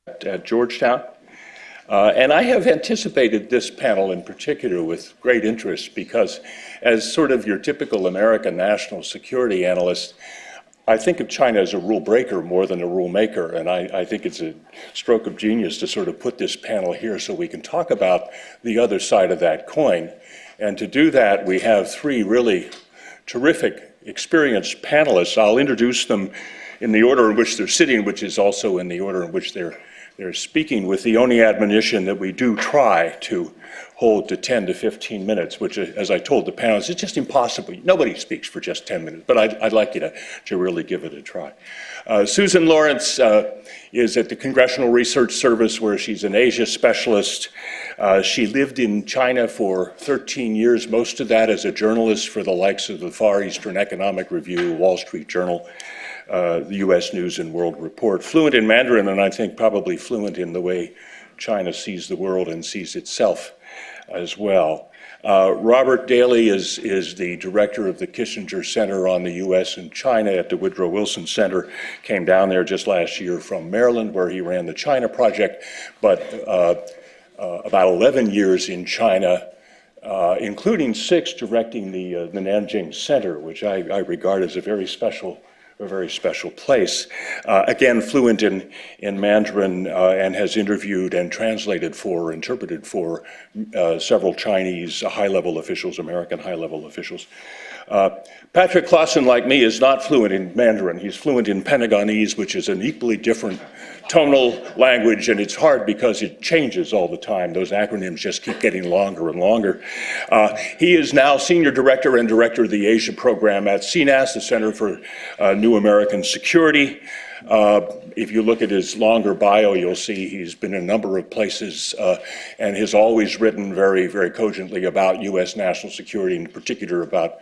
at Georgetown. And I have anticipated this panel in particular with great interest because as sort of your typical American national security analyst, I think of China as a rule breaker more than a rule maker, and I think it's a stroke of genius to sort of put this panel here so we can talk about the other side of that coin. And to do that, we have three really terrific, experienced panelists. I'll introduce them in the order in which they're sitting, which is also in the order in which they're speaking, with the only admonition that we do try to hold to 10 to 15 minutes, which, as I told the panelists, it's just impossible. Nobody speaks for just 10 minutes, but I'd like you to really give it a try. Susan Lawrence is at the Congressional Research Service, where she's an Asia specialist. She lived in China for 13 years, most of that as a journalist for the likes of the Far Eastern Economic Review, Wall Street Journal, the U.S. News and World Report. Fluent in Mandarin, and I think probably fluent in the way China sees the world and sees itself as well. Robert Daly is the director of the Kissinger Center on the U.S. and China at the Woodrow Wilson Center. Came down there just last year from Maryland, where he ran the China Project, but about 11 years in China, including 6 directing the Nanjing Center, which I regard as a very special place. Again, fluent in Mandarin and has interviewed and translated for, interpreted for several Chinese high-level officials, American high-level officials. Patrick Clausen, like me, is not fluent in Mandarin. He's fluent in Pentagonese, which is an equally different tonal language, and it's hard because it changes all the time. Those acronyms just keep getting longer and longer. He is now Senior Director and Director of the Asia Program at CNAS, the Center for New American Security. If you look at his longer bio, you'll see he's been in a number of places and has always written very, very cogently about U.S. national security, in particular about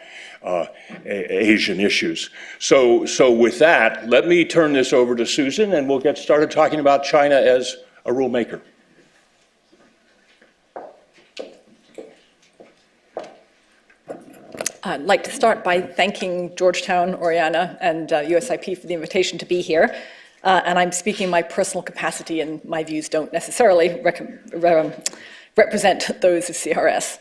Asian issues. So with that, let me turn this over to Susan, and we'll get started talking about China as a rule maker. I'd like to start by thanking Georgetown, Oriana, and USIP for the invitation to be here. And I'm speaking in my personal capacity, and my views don't necessarily represent those of CRS.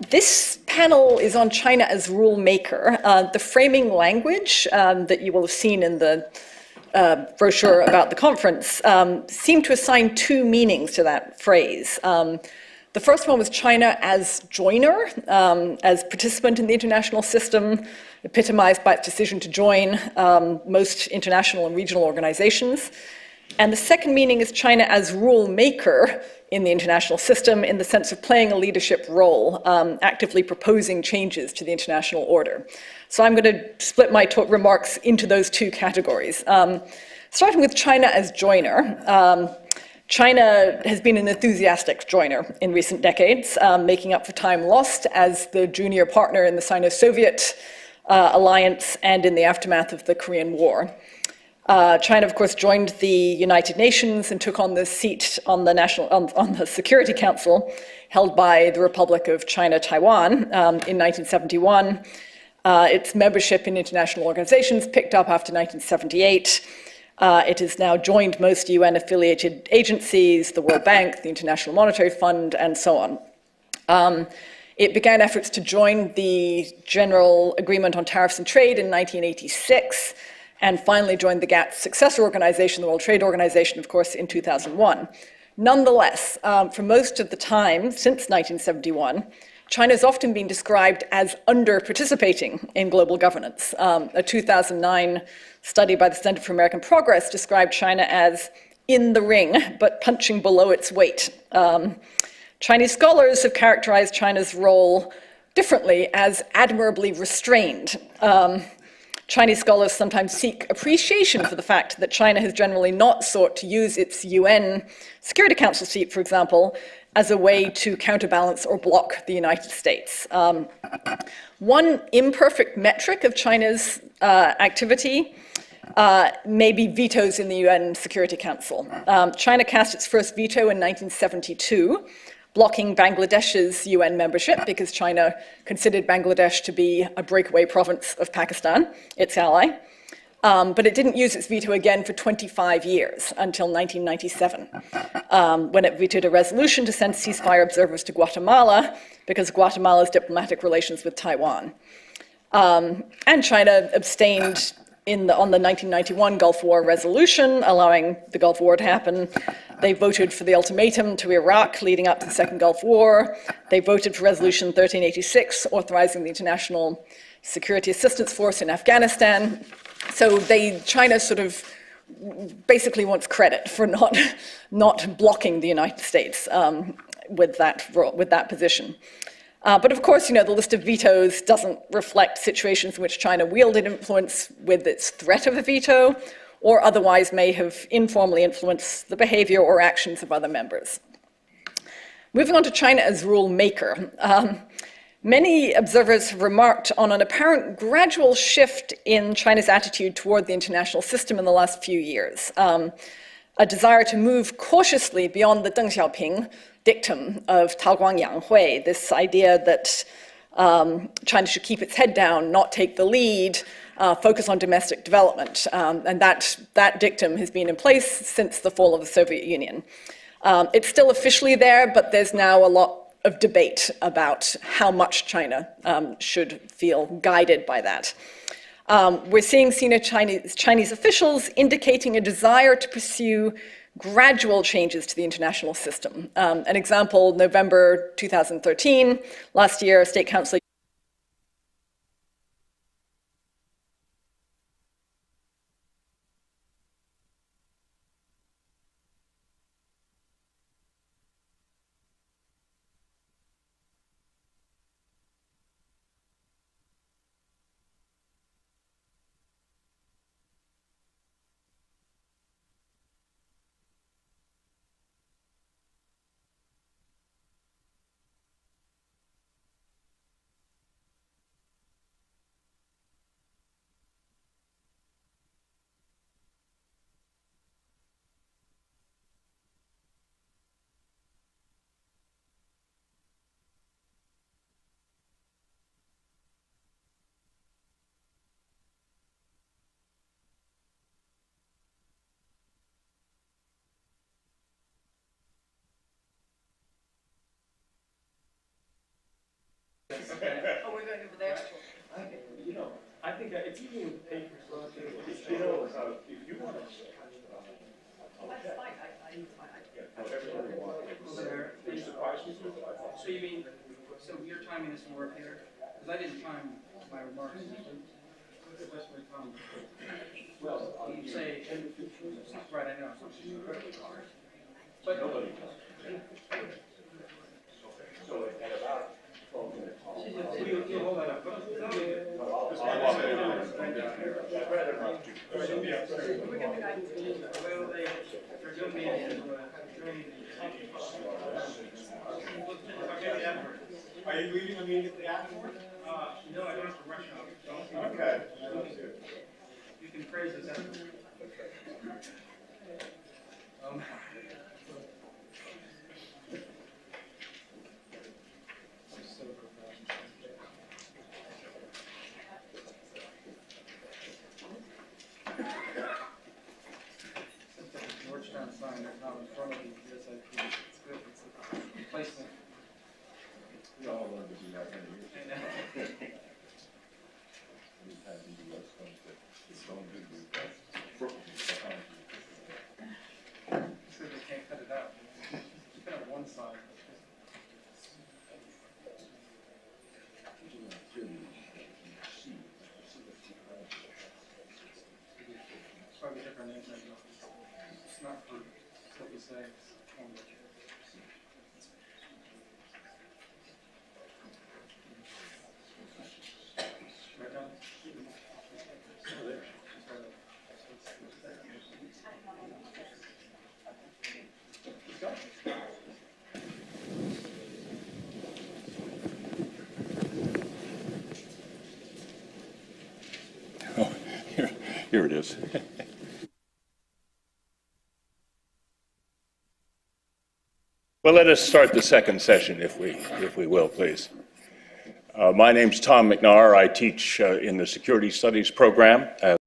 This panel is on China as rule maker. The framing language that you will have seen in the brochure about the conference seemed to assign 2 meanings to that phrase. The first one was China as joiner, as participant in the international system, epitomized by its decision to join most international and regional organizations. And the second meaning is China as rule maker in the international system, in the sense of playing a leadership role, actively proposing changes to the international order. So I'm going to split my remarks into those 2 categories. Starting with China as joiner. China has been an enthusiastic joiner in recent decades, making up for time lost as the junior partner in the Sino-Soviet alliance and in the aftermath of the Korean War. China, of course, joined the United Nations and took on the seat on the Security Council held by the Republic of China, Taiwan in 1971. Its membership in international organizations picked up after 1978. It has now joined most UN-affiliated agencies, the World Bank, the International Monetary Fund, and so on. It began efforts to join the General Agreement on Tariffs and Trade in 1986, and finally joined the GATT's successor organization, the World Trade Organization, of course, in 2001. Nonetheless, for most of the time since 1971, China has often been described as under-participating in global governance. A 2009 study by the Center for American Progress described China as in the ring, but punching below its weight. Chinese scholars have characterized China's role differently as admirably restrained. Chinese scholars sometimes seek appreciation for the fact that China has generally not sought to use its UN Security Council seat, for example, as a way to counterbalance or block the United States. One imperfect metric of China's activity may be vetoes in the UN Security Council. China cast its first veto in 1972, blocking Bangladesh's UN membership because China considered Bangladesh to be a breakaway province of Pakistan, its ally. but it didn't use its veto again for 25 years until 1997, when it vetoed a resolution to send ceasefire observers to Guatemala because of Guatemala's diplomatic relations with Taiwan. And China abstained on the 1991 Gulf War resolution, allowing the Gulf War to happen. They voted for the ultimatum to Iraq leading up to the Second Gulf War. They voted for Resolution 1386, authorizing the International Security Assistance Force in Afghanistan. So China sort of basically wants credit for not blocking the United States with that position. But of course, the list of vetoes doesn't reflect situations in which China wielded influence with its threat of a veto, or otherwise may have informally influenced the behavior or actions of other members. Moving on to China as rule maker. Many observers have remarked on an apparent gradual shift in China's attitude toward the international system in the last few years. A desire to move cautiously beyond the Deng Xiaoping dictum of Tao Guang Yang Hui, this idea that China should keep its head down, not take the lead, focus on domestic development. And that dictum has been in place since the fall of the Soviet Union. It's still officially there, but there's now a lot of debate about how much China should feel guided by that. We're seeing senior Chinese officials indicating a desire to pursue gradual changes to the international system. An example, November 2013, last year, State Council Oh, we're going over there? I think it's even in the papers. If you want to. That's fine. So you mean, so your timing is more up here? Because I didn't time my remarks. What's the best way to time? Well, you say, right, I know. But nobody does. So at about 12 minutes. You hold that up. I'd rather not do. Well, they're doing me Are you leaving immediately afterwards? No, I don't have to rush out. Okay. You can praise us afterwards. Georgetown sign that's not in front of you. Yes, it's good. It's a placement. We all learned to do that many years ago. We've had the U.S. don't do that. So they can't cut it out. Keep it on one side. It's probably different names. It's not for what we say. It's only right down. Oh, here it is. Well, let us start the second session, if we will, please. My name's Tom McNair. I teach in the Security Studies program at